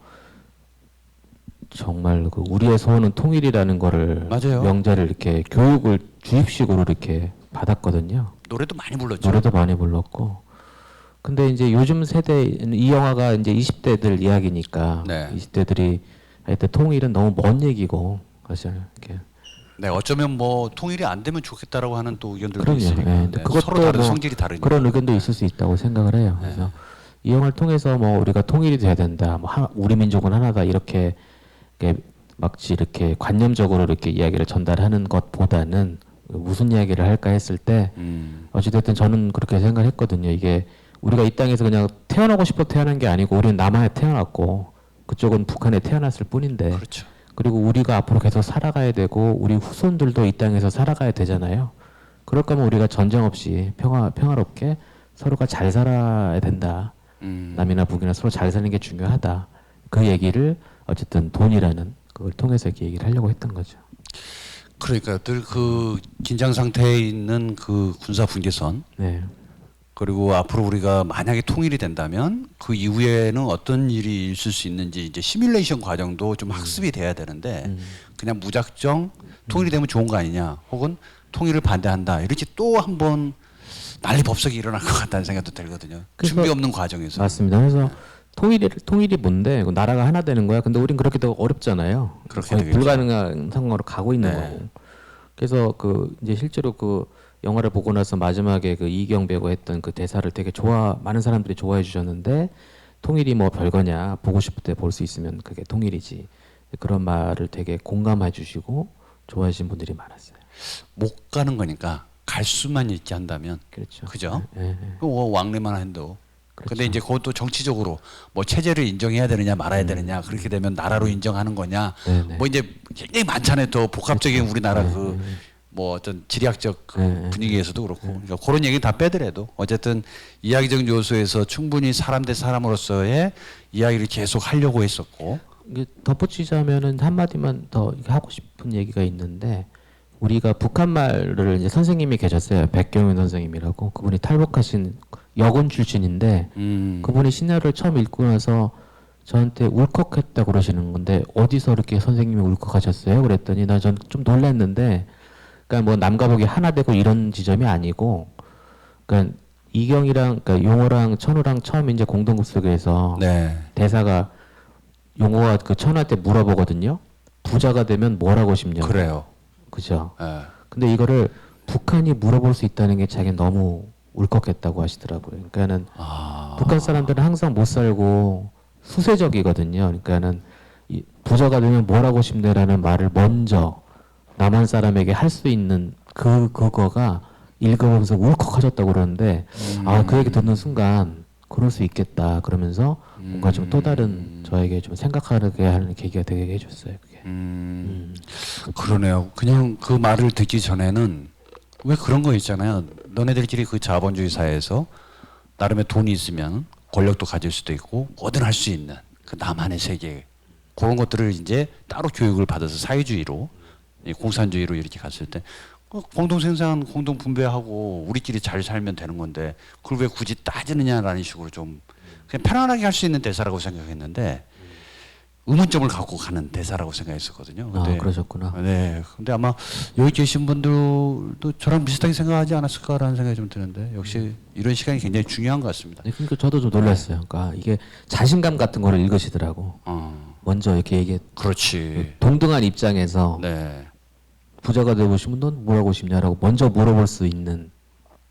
정말 그 우리의 소원은 통일이라는 거를 맞아요. 명제를 이렇게 교육을 주입식으로 이렇게 받았거든요. 노래도 많이 불렀죠. 노래도 많이 불렀고. 근데 이제 요즘 세대는 이 영화가 이제 20대들 이야기니까 네. 20대들이 하여튼 통일은 너무 먼 얘기고 사실 이렇게 네, 어쩌면 뭐 통일이 안 되면 좋겠다라고 하는 또 의견들도 그럼요. 있으니까. 네. 네, 그것도 서로 다른 뭐 성질이 다르니까. 그런 의견도 있을 수 있다고 생각을 해요. 그래서 이 영화를 통해서 뭐 우리가 통일이 돼야 된다, 뭐 우리 민족은 하나다 이렇게 막지 이렇게 관념적으로 이렇게 이야기를 전달하는 것보다는 무슨 이야기를 할까 했을 때 어찌됐든 저는 그렇게 생각했거든요. 이게 우리가 이 땅에서 그냥 태어나고 싶어 태어난 게 아니고 우리는 남한에 태어났고 그쪽은 북한에 태어났을 뿐인데 그렇죠. 그리고 우리가 앞으로 계속 살아가야 되고 우리 후손들도 이 땅에서 살아가야 되잖아요. 그럴 거면 우리가 전쟁 없이 평화롭게 서로가 잘 살아야 된다. 남이나 북이나 서로 잘 사는 게 중요하다. 그 얘기를 어쨌든 돈이라는 그걸 통해서 이렇게 얘기를 하려고 했던 거죠. 그러니까 늘 그 긴장 상태에 있는 그 군사 분계선 네. 그리고 앞으로 우리가 만약에 통일이 된다면 그 이후에는 어떤 일이 있을 수 있는지 이제 시뮬레이션 과정도 좀 학습이 돼야 되는데 그냥 무작정 통일이 되면 좋은 거 아니냐 혹은 통일을 반대한다 이렇게 또 한번 난리 법석이 일어날 것 같다는 생각도 들거든요. 준비 없는 과정에서. 맞습니다. 그래서 통일이 뭔데 나라가 하나 되는 거야. 근데 우린 그렇게 더 어렵잖아요. 그렇게 거의 되겠죠. 불가능한 상황으로 가고 있는 네. 거고. 그래서 그 이제 실제로 그 영화를 보고 나서 마지막에 그 이경 배우가 했던 그 대사를 되게 많은 사람들이 좋아해 주셨는데 통일이 뭐 별거냐 보고 싶을 때 볼 수 있으면 그게 통일이지 그런 말을 되게 공감해 주시고 좋아해 주신 분들이 많았어요. 못 가는 거니까 갈 수만 있게 한다면 그렇죠. 그죠? 네. 왕래만 해도. 그렇죠. 근데 이제 그것도 정치적으로 뭐 체제를 인정해야 되느냐 말아야 되느냐 그렇게 되면 나라로 인정하는 거냐 네네. 뭐 이제 굉장히 많잖아요. 또 복합적인 그렇죠. 우리나라 네, 그 뭐 어떤 지리학적 그 네, 분위기에서도 그렇고 그러니까 그런 얘기 다 빼더라도 어쨌든 이야기적 요소에서 충분히 사람 대 사람으로서의 이야기를 계속 하려고 했었고 이게 덧붙이자면은 한마디만 더 하고 싶은 얘기가 있는데 우리가 북한 말을 이제 선생님이 계셨어요. 백경윤 선생님이라고 그분이 탈북하신 여군 출신인데 그분이 시나리오를 처음 읽고 나서 저한테 울컥했다고 그러시는 건데 어디서 이렇게 선생님이 울컥하셨어요? 그랬더니 나 전 좀 놀랐는데 그러니까 뭐 남과 북이 하나 되고 이런 지점이 아니고 그러니까 이경이랑 그러니까 용호랑 천우랑 처음 이제 공동급속에서 네. 대사가 용호가 그 천우한테 물어보거든요. 부자가 되면 뭘 하고 싶냐고. 그래요. 그죠? 네. 근데 이거를 북한이 물어볼 수 있다는 게 자기는 너무 울컥했다고 하시더라고요. 그러니까는 북한 사람들은 항상 못 살고 수세적이거든요. 그러니까는 이 부자가 되면 뭘 하고 싶네라는 말을 먼저 남한 사람에게 할 수 있는 그거가 읽어보면서 울컥하셨다고 그러는데 아, 그 얘기 듣는 순간 그럴 수 있겠다 그러면서 뭔가 좀 또 다른 저에게 좀 생각하게 하는 계기가 되게 해줬어요. 그게. 그러네요. 그냥 그 말을 듣기 전에는 왜 그런 거 있잖아요. 너네들끼리 그 자본주의 사회에서 나름의 돈이 있으면 권력도 가질 수도 있고 뭐든 할 수 있는 그 나만의 세계 그런 것들을 이제 따로 교육을 받아서 사회주의로 공산주의로 이렇게 갔을 때 공동 생산, 공동 분배하고 우리끼리 잘 살면 되는 건데 그걸 왜 굳이 따지느냐라는 식으로 좀 그냥 편안하게 할 수 있는 대사라고 생각했는데 의문점을 갖고 가는 대사라고 생각했었거든요. 근데, 그러셨구나. 네. 근데 아마 여기 계신 분들도 저랑 비슷하게 생각하지 않았을까라는 생각이 좀 드는데 역시 이런 시간이 굉장히 중요한 것 같습니다. 네, 그러니까 저도 좀 놀랐어요. 그러니까 이게 자신감 같은 거를 읽으시더라고. 먼저 이렇게 얘기. 그렇지. 동등한 입장에서 네. 부자가 되고 싶으면 넌 뭘 하고 싶냐라고 먼저 물어볼 수 있는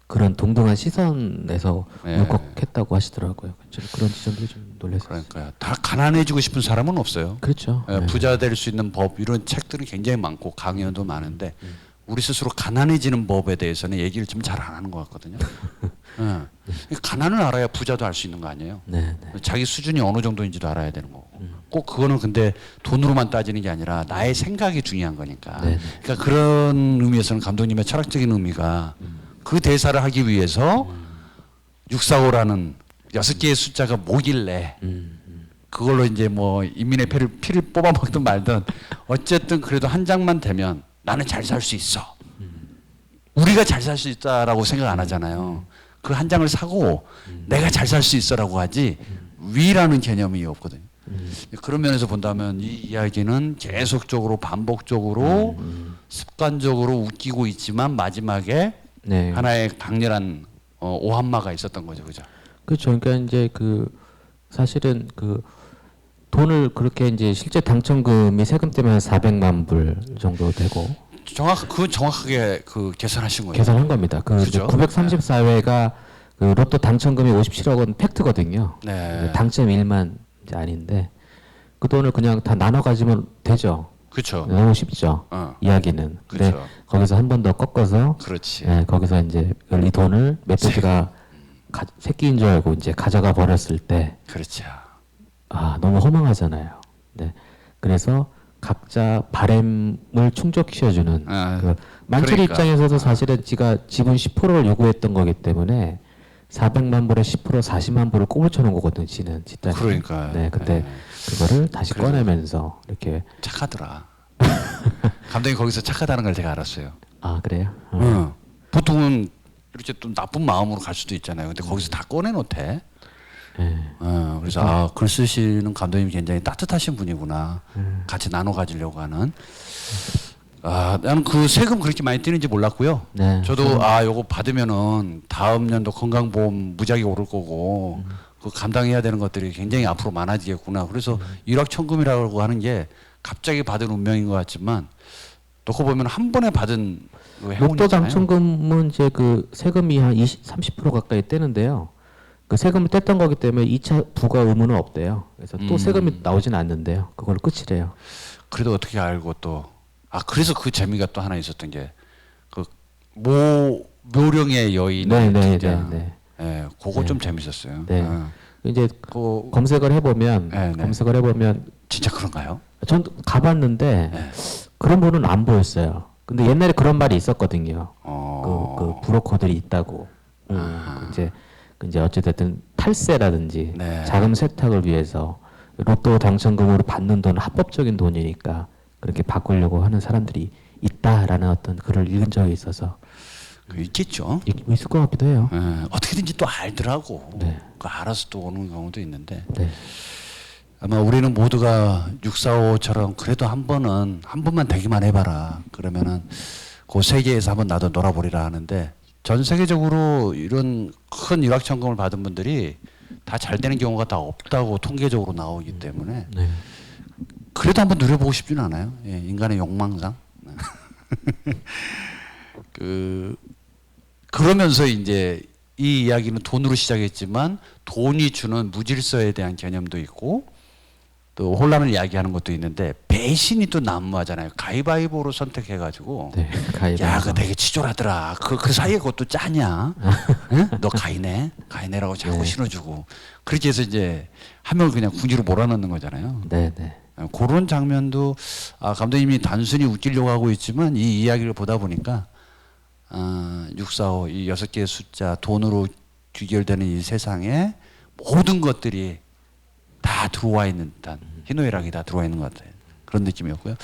그런 동등한 시선에서 네. 울컥했다고 하시더라고요. 그런 지점들이 좀 놀랐어요. 그러니까요. 다 가난해지고 싶은 사람은 없어요. 그렇죠. 예, 부자 될 수 있는 법 이런 책들은 굉장히 많고 강연도 많은데 우리 스스로 가난해지는 법에 대해서는 얘기를 좀 잘 안 하는 것 같거든요. 예. 가난을 알아야 부자도 알 수 있는 거 아니에요. 네. 자기 수준이 어느 정도인지도 알아야 되는 거고. 꼭 그거는 근데 돈으로만 따지는 게 아니라 나의 생각이 중요한 거니까. 네. 그러니까 그런 의미에서는 감독님의 철학적인 의미가 그 대사를 하기 위해서 645라는 6개의 숫자가 뭐길래 그걸로 이제 뭐 인민의 피를 뽑아먹든 말든 어쨌든 그래도 한 장만 되면 나는 잘 살 수 있어. 우리가 잘 살 수 있다라고 생각 안 하잖아요. 그 한 장을 사고 내가 잘 살 수 있어라고 하지 위라는 개념이 없거든요. 그런 면에서 본다면 이 이야기는 계속적으로 반복적으로 습관적으로 웃기고 있지만 마지막에 네. 하나의 강렬한 오한마가 있었던 거죠, 그죠? 그렇죠. 그러니까 이제 그 사실은 그 돈을 그렇게 이제 실제 당첨금이 세금 때문에 한 400만 불 정도 되고 정확하게 그 계산하신 거예요. 계산한 겁니다. 그 그죠? 934회가 그 로또 당첨금이 57억 원 팩트거든요. 네. 당첨 1만 이제 아닌데 그 돈을 그냥 다 나눠 가지면 되죠. 그렇죠. 너무 쉽죠. 이야기는. 근데 그렇죠. 거기서 한 번 더 꺾어서 그렇지. 네, 거기서 이제 이 돈을 멧돼지가 새끼인 줄 알고 이제 가져가 버렸을 때 그렇죠. 아, 너무 허망하잖아요. 네. 그래서 각자 바램을 충족시켜주는 그 만철 그러니까. 입장에서도 사실은 지가 지분 10%를 요구했던 거기 때문에 400만 불에 10% 40만 불을 꼽을 쳐놓은 거거든요. 지는 집단이. 그러니까요. 네. 근데 그거를 다시 그래서 꺼내면서 이렇게 착하더라. 감독이 거기서 착하다는 걸 제가 알았어요. 아 그래요? 보통은 이렇게 또 나쁜 마음으로 갈 수도 있잖아요. 근데 거기서 다 꺼내놓대. 네. 그래서 아, 글 쓰시는 감독님이 굉장히 따뜻하신 분이구나. 같이 나눠 가지려고 하는. 아, 나는 그 세금 그렇게 많이 떼는지 몰랐고요. 네. 저도 아, 요거 받으면은 다음 연도 건강보험 무지하게 오를 거고 그 감당해야 되는 것들이 굉장히 앞으로 많아지겠구나. 그래서 일확천금이라고 하는 게 갑자기 받은 운명인 것 같지만 놓고 보면 한 번에 받은 그 행운이잖아요. 로또 당첨금은 이제 그 세금이 한 30% 가까이 떼는데요. 그 세금을 뗐던 거기 때문에 2차 부과 의무는 없대요. 그래서 또 세금이 나오진 않는데요. 그걸로 끝이래요. 그래도 어떻게 알고 또 그래서 그 재미가 또 하나 있었던 게 그 묘령의 여인 등장. 네, 그거 좀 재밌었어요. 네. 이제 검색을 해보면 검색을 해보면 진짜 그런가요? 전 가봤는데 그런 분은 안 보였어요. 근데 옛날에 그런 말이 있었거든요. 그 브로커들이 있다고. 이제 어찌됐든 탈세라든지 자금 세탁을 위해서 로또 당첨금으로 받는 돈은 합법적인 돈이니까 그렇게 바꾸려고 하는 사람들이 있다라는 어떤 글을 읽은 적이 있어서 있겠죠. 있을 것 같기도 해요. 어떻게든지 또 알더라고. 네. 알아서 또 오는 경우도 있는데 네. 아마 우리는 모두가 645처럼 그래도 한 번만 되기만 해봐라. 그러면은 그 세계에서 한번 나도 놀아보리라 하는데 전 세계적으로 이런 큰 일확천금을 받은 분들이 다 잘 되는 경우가 다 없다고 통계적으로 나오기 때문에 그래도 한번 누려보고 싶지는 않아요. 예, 인간의 욕망상. 그러면서 이제 이 이야기는 돈으로 시작했지만 돈이 주는 무질서에 대한 개념도 있고 또 혼란을 이야기하는 것도 있는데 배신이 또 난무하잖아요. 가위바위보로 선택해가지고 네, 가위바위보. 야, 그거 되게 치졸하더라. 그 사이에 그것도 짜냐? 응? 너 가위네라고 자꾸 신어주고 그렇게 해서 이제 한 명을 그냥 군지로 몰아넣는 거잖아요. 네, 네. 그런 장면도 감독님이 단순히 웃기려고 하고 있지만 이 이야기를 보다 보니까 645, 이 6개의 숫자, 돈으로 귀결되는 이 세상에 모든 것들이 다 들어와 있는 듯한 희노애락이 다 들어와 있는 것 같아요. 그런 느낌이었고요.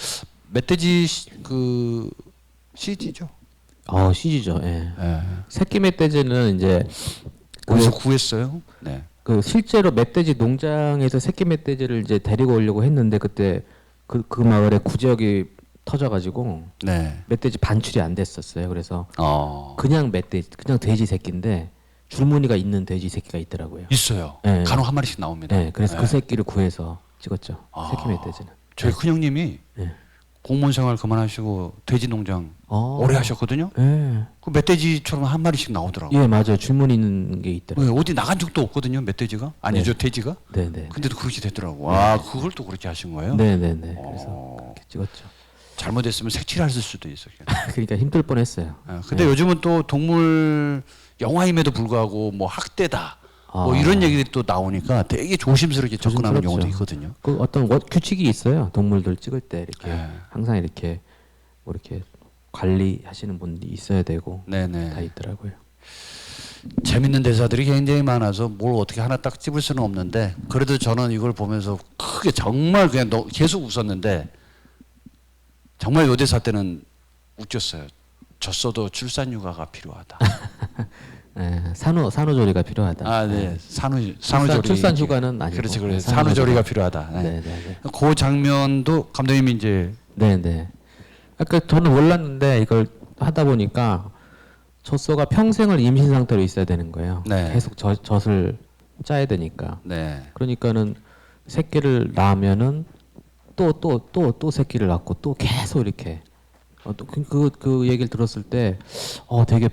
멧돼지 그 CG죠. CG죠. 예. 예. 새끼 멧돼지는 이제 어디서 구했어요? 네. 그 실제로 멧돼지 농장에서 새끼 멧돼지를 이제 데리고 오려고 했는데 그때 그 마을에 구제역이 터져가지고 네. 멧돼지 반출이 안 됐었어요. 그래서 그냥 돼지 새끼인데 줄무늬가 있는 돼지 새끼가 있더라고요. 있어요. 네. 간혹 한 마리씩 나옵니다. 네, 그래서 그 새끼를 구해서 찍었죠. 새끼 멧돼지는. 저희 큰형님이 네. 공무원 생활 그만하시고 돼지 농장 오래 하셨거든요. 네. 그 멧돼지처럼 한 마리씩 나오더라고요. 예, 맞아요. 줄무늬 있는 게 있더라고요. 네, 어디 나간 적도 없거든요, 멧돼지가. 아니죠, 돼지가. 네, 네. 근데도 그렇게 됐더라고. 그걸 또 그렇게 하신 거예요? 네, 네, 네. 그래서 그렇게 찍었죠. 잘못했으면 색칠했을 수도 있어요. 그러니까 힘들 뻔했어요. 근데 요즘은 또 동물 영화임에도 불구하고 뭐 학대다, 뭐 이런 얘기들이 또 나오니까 되게 조심스럽게 접근하는 조심스럽죠. 경우도 있거든요. 그 어떤 규칙이 있어요. 동물들 찍을 때 이렇게 항상 이렇게 뭐 이렇게 관리하시는 분이 있어야 되고 네네. 다 있더라고요. 재밌는 대사들이 굉장히 많아서 뭘 어떻게 하나 딱 찝을 수는 없는데 그래도 저는 이걸 보면서 크게 정말 그냥 계속 웃었는데 정말 요 대사 때는 웃겼어요. 졌어도 출산휴가가 필요하다. 네, 산후조리가 필요하다. 네. 산후조리. 출산휴가는 아니고. 그렇지, 그래. 산후조리가 필요하다. 네. 네, 네, 네. 그 장면도 감독님이 이제 네, 네. 아까 저는 몰랐는데 이걸 하다 보니까 젖소가 평생을 임신 상태로 있어야 되는 거예요. 네. 계속 젖을 짜야 되니까. 네. 그러니까는 새끼를 낳으면은 또 새끼를 낳고 또 계속 이렇게 그 얘기를 들었을 때 되게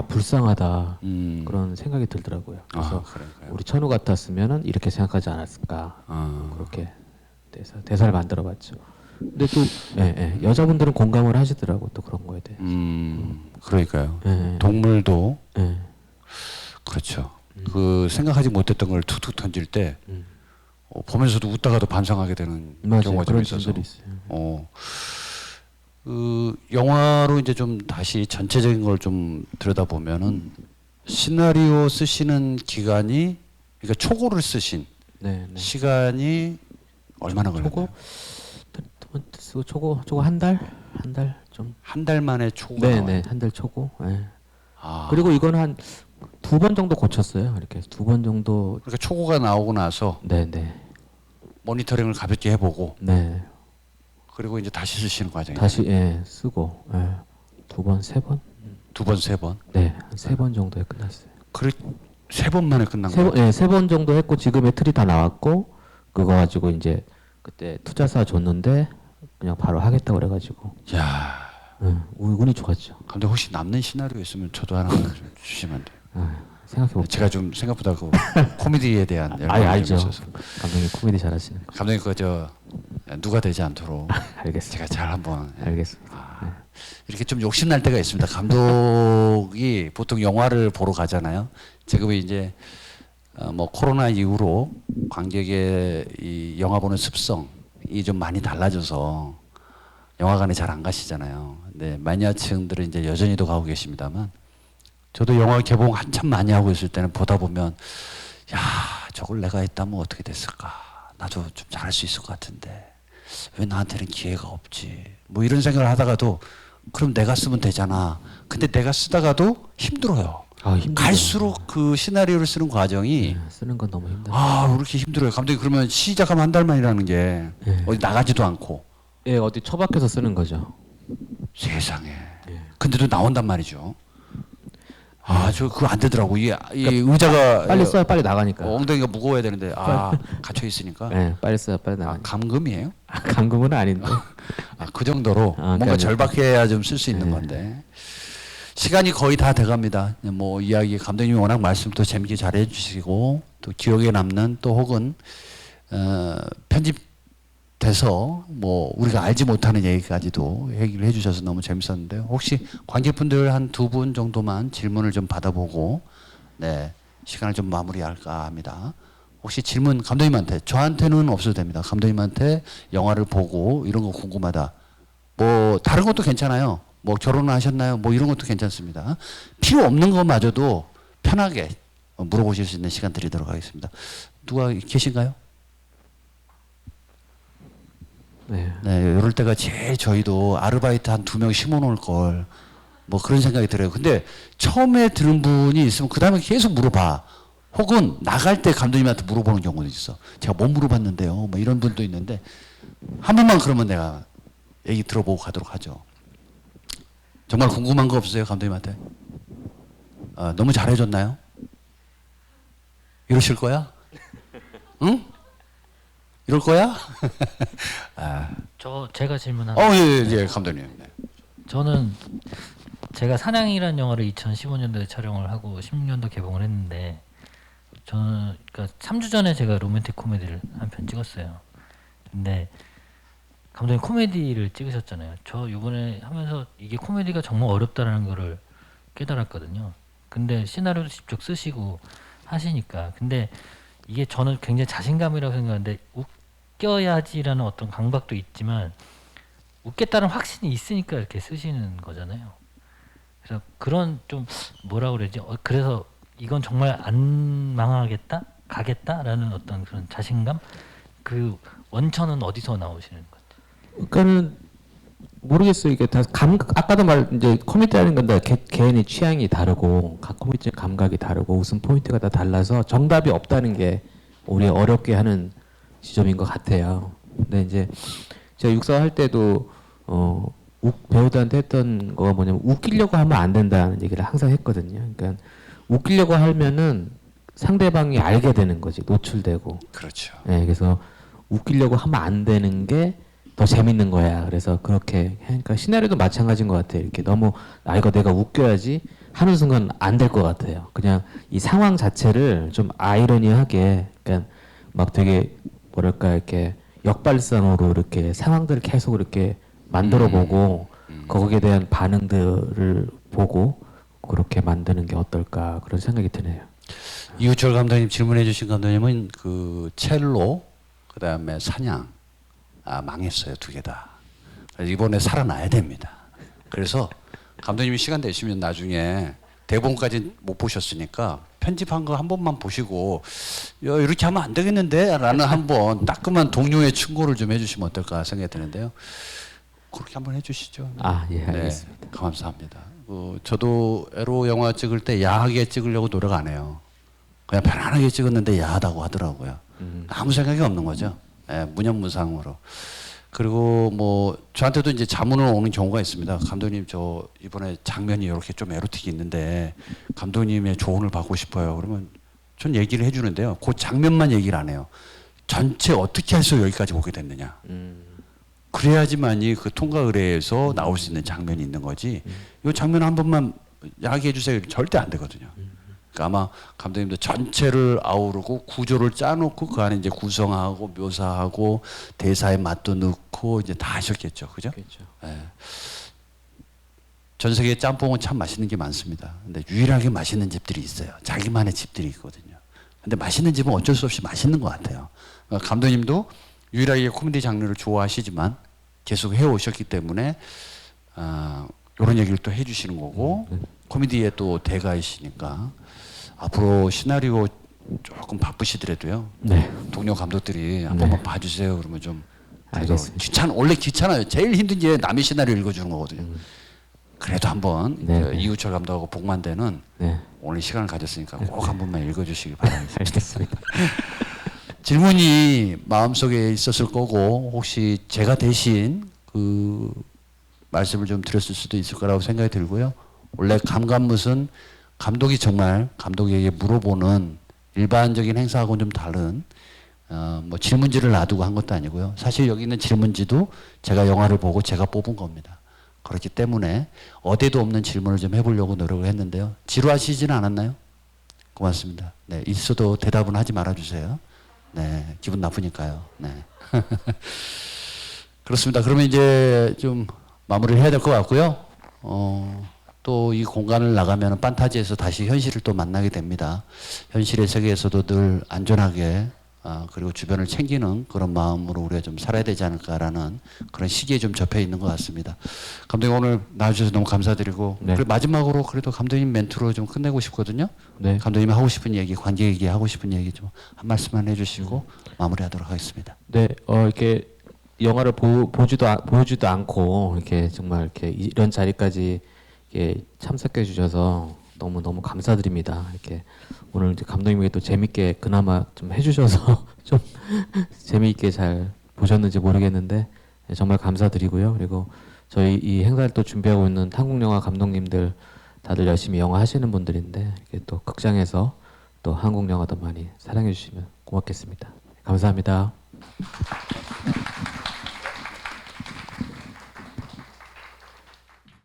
불쌍하다 그런 생각이 들더라고요. 그래서 우리 천우 같았으면은 이렇게 생각하지 않았을까 그렇게 대사를 만들어봤죠. 근데 또 여자분들은 공감을 하시더라고 또 그런 거에 대해. 그러니까요. 동물도 그렇죠. 그 생각하지 못했던 걸 툭툭 던질 때 보면서도 웃다가도 반성하게 되는 경우가 좀 있어서. 그 영화로 이제 좀 다시 전체적인 걸 좀 들여다보면은 시나리오 쓰시는 기간이 그러니까 초고를 쓰신 시간이 얼마나 걸렸나요? 초고 한 달 좀. 한 달 만에 초고가 네네 한 달 초고. 네. 그리고 이건 한 2번 정도 고쳤어요. 이렇게 2번 정도. 그러니까 초고가 나오고 나서 네네. 모니터링을 가볍게 해보고. 네. 그리고 이제 다시 쓰시는 과정이에요. 다시 쓰고 2번, 3번. 2번, 3번. 네, 한 3번 정도에 끝났어요. 그래 3번 만에 끝난 거예요? 네, 3번 정도 했고 지금의 틀이 다 나왔고 그거 가지고 이제 그때 투자사 줬는데 그냥 바로 하겠다고 그래가지고. 야, 운이 좋았죠. 감독 혹시 남는 시나리오 있으면 저도 하나 좀 주시면 안 돼요? 생각해볼게요. 제가 좀 생각보다 그 코미디에 대한 열망이 좀 있어서. 감독님 코미디 잘하시는. 감독님 그저 누가 되지 않도록 알겠습니다. 제가 잘 한번 알겠습니다. 이렇게 좀 욕심날 때가 있습니다. 감독이 보통 영화를 보러 가잖아요. 지금은 이제 뭐 코로나 이후로 관객의 이 영화 보는 습성이 좀 많이 달라져서 영화관에 잘 안 가시잖아요. 근데 마니아층들은 이제 여전히도 가고 계십니다만 저도 영화 개봉 한참 많이 하고 있을 때는 보다 보면 야 저걸 내가 했다면 어떻게 됐을까? 나도 좀 잘할 수 있을 것 같은데 왜 나한테는 기회가 없지? 뭐 이런 생각을 하다가도 그럼 내가 쓰면 되잖아. 근데 내가 쓰다가도 힘들어요. 갈수록 그 시나리오를 쓰는 과정이 쓰는 건 너무 힘들어요. 왜 이렇게 힘들어요? 감독님 그러면 시작하면 한 달 만이라는 게 어디 나가지도 않고. 예, 어디 처박혀서 쓰는 거죠. 세상에. 근데도 나온단 말이죠. 저 그거 안 되더라고. 이 의자가 빨리 써야 빨리 나가니까. 엉덩이가 무거워야 되는데 갇혀 있으니까. 네, 빨리 써야 빨리 나가니까. 감금이에요? 감금은 아닌데. 그 정도로 뭔가 그러니까 절박해야 좀 쓸 수 있는 건데. 시간이 거의 다 돼갑니다. 뭐 이야기 감독님이 워낙 말씀도 재밌게 잘 해주시고 또 기억에 남는 또 혹은 편집돼서 뭐 우리가 알지 못하는 얘기까지도 얘기를 해주셔서 너무 재밌었는데요. 혹시 관객분들 한 2분 정도만 질문을 좀 받아보고 네 시간을 좀 마무리할까 합니다. 혹시 질문 감독님한테 저한테는 없어도 됩니다. 감독님한테 영화를 보고 이런 거 궁금하다. 뭐 다른 것도 괜찮아요. 뭐 결혼을 하셨나요? 뭐 이런 것도 괜찮습니다. 필요 없는 것마저도 편하게 물어보실 수 있는 시간 드리도록 하겠습니다. 누가 계신가요? 네. 네, 이럴 때가 제일 저희도 아르바이트 한 2명 심어놓을 걸 뭐 그런 생각이 들어요. 근데 처음에 들은 분이 있으면 그 다음에 계속 물어봐. 혹은 나갈 때 감독님한테 물어보는 경우도 있어. 제가 못 물어봤는데요. 뭐 이런 분도 있는데 한 번만 그러면 내가 얘기 들어보고 가도록 하죠. 정말 궁금한 거 없으세요, 감독님한테? 너무 잘해줬나요? 이러실 거야? 응? 이럴 거야? 제가 질문 하나. 예, 감독님. 네. 저는 제가 사냥이라는 영화를 2015년도에 촬영을 하고 16년도 개봉을 했는데 저는 그러니까 3주 전에 제가 로맨틱 코미디를 한 편 찍었어요. 근데 감독님 코미디를 찍으셨잖아요. 저 이번에 하면서 이게 코미디가 정말 어렵다라는 거를 깨달았거든요. 근데 시나리오도 직접 쓰시고 하시니까. 근데 이게 저는 굉장히 자신감이라고 생각하는데 웃겨야지라는 어떤 강박도 있지만 웃겠다는 확신이 있으니까 이렇게 쓰시는 거잖아요. 그래서 그런 좀 뭐라 그러지? 그래서 이건 정말 안 망하겠다, 가겠다라는 어떤 그런 자신감, 그 원천은 어디서 나오시는 거죠? 그러니까는 모르겠어요. 이게 다 아까도 이제 코미디라는 건 다 개인의 취향이 다르고 각 코미디 감각이 다르고 웃음 포인트가 다 달라서 정답이 없다는 게 우리 어렵게 하는 지점인 것 같아요. 근데 이제 제가 육사 할 때도 배우들한테 했던 거가 뭐냐면 웃기려고 하면 안 된다는 얘기를 항상 했거든요. 그러니까 웃기려고 하면은 상대방이 알게 되는 거지, 노출되고. 그렇죠. 네, 그래서 웃기려고 하면 안 되는 게 더 재밌는 거야. 그래서 그렇게 하니까 시나리오도 마찬가지인 것 같아요. 이렇게 너무 이거 내가 웃겨야지 하는 순간 안 될 것 같아요. 그냥 이 상황 자체를 좀 아이러니하게, 그러니까 막 되게 뭐랄까 이렇게 역발상으로 이렇게 상황들을 계속 이렇게 만들어보고 거기에 대한 반응들을 보고 그렇게 만드는 게 어떨까 그런 생각이 드네요. 이우철 감독님 질문해주신 감독님은 그 첼로, 그 다음에 사냥, 망했어요, 2개 다. 그래서 이번에 살아나야 됩니다. 그래서 감독님이 시간 되시면 나중에 대본까지 못 보셨으니까 편집한 거 한 번만 보시고 이렇게 하면 안 되겠는데? 라는 한번 따끔한 동료의 충고를 좀 해주시면 어떨까 생각이 드는데요. 그렇게 한번 해주시죠. 예, 알겠습니다. 네, 감사합니다. 저도 에로 영화 찍을 때 야하게 찍으려고 노력 안 해요. 그냥 편안하게 찍었는데 야하다고 하더라고요. 아무 생각이 없는 거죠. 무념무상으로. 그리고 뭐 저한테도 이제 자문을 오는 경우가 있습니다. 감독님 저 이번에 장면이 이렇게 좀 에로틱이 있는데 감독님의 조언을 받고 싶어요. 그러면 전 얘기를 해주는데요. 그 장면만 얘기를 안 해요. 전체 어떻게 해서 여기까지 오게 됐느냐. 그래야지만이 그 통과 의뢰에서 나올 수 있는 장면이 있는 거지. 이 장면 한 번만 야기해 주세요. 절대 안 되거든요. 그러니까 아마 감독님도 전체를 아우르고 구조를 짜놓고 그 안에 이제 구성하고 묘사하고 대사의 맛도 넣고 이제 다 하셨겠죠, 그죠? 그렇죠. 예. 전 세계 짬뽕은 참 맛있는 게 많습니다. 근데 유일하게 맛있는 집들이 있어요. 자기만의 집들이 있거든요. 근데 맛있는 집은 어쩔 수 없이 맛있는 것 같아요. 그러니까 감독님도 유일하게 코미디 장르를 좋아하시지만 계속 해오셨기 때문에 이런 얘기를 또 해주시는 거고 코미디의 또 대가이시니까 앞으로 시나리오 조금 바쁘시더라도요. 네. 동료 감독들이 한 번만 봐주세요. 그러면 좀 알겠습니다. 원래 귀찮아요. 제일 힘든 게 남의 시나리오 읽어주는 거거든요. 그래도 한번 이우철 감독하고 복만대는 오늘 시간을 가졌으니까 꼭 한 번만 읽어주시기 바랍니다. 알겠습니다. 질문이 마음속에 있었을 거고 혹시 제가 대신 그 말씀을 좀 드렸을 수도 있을 거라고 생각이 들고요. 원래 감감무슨 감독이 정말 감독에게 물어보는 일반적인 행사하고는 좀 다른 뭐 질문지를 놔두고 한 것도 아니고요. 사실 여기 있는 질문지도 제가 영화를 보고 제가 뽑은 겁니다. 그렇기 때문에 어디에도 없는 질문을 좀 해보려고 노력을 했는데요. 지루하시지는 않았나요? 고맙습니다. 네, 있어도 대답은 하지 말아주세요. 네, 기분 나쁘니까요. 네. 그렇습니다. 그러면 이제 좀 마무리를 해야 될 것 같고요. 또 이 공간을 나가면 판타지에서 다시 현실을 또 만나게 됩니다. 현실의 세계에서도 늘 안전하게 그리고 주변을 챙기는 그런 마음으로 우리가 좀 살아야 되지 않을까라는 그런 시기에 좀 접해 있는 것 같습니다. 감독님 오늘 나와주셔서 너무 감사드리고 네. 그리고 마지막으로 그래도 감독님 멘트로 좀 끝내고 싶거든요. 네. 감독님이 하고 싶은 얘기, 관객 얘기 하고 싶은 얘기 좀 한 말씀만 해주시고 마무리하도록 하겠습니다. 네, 이렇게 영화를 보여주도 않고 이렇게 정말 이렇게 이런 자리까지 이렇게 참석해 주셔서 너무 감사드립니다. 이렇게 오늘 이제 감독님이 또 재밌게 그나마 좀 해주셔서 좀 재미있게 잘 보셨는지 모르겠는데 정말 감사드리고요. 그리고 저희 이 행사를 또 준비하고 있는 한국 영화 감독님들 다들 열심히 영화 하시는 분들인데 이렇게 또 극장에서 또 한국 영화도 많이 사랑해 주시면 고맙겠습니다. 감사합니다.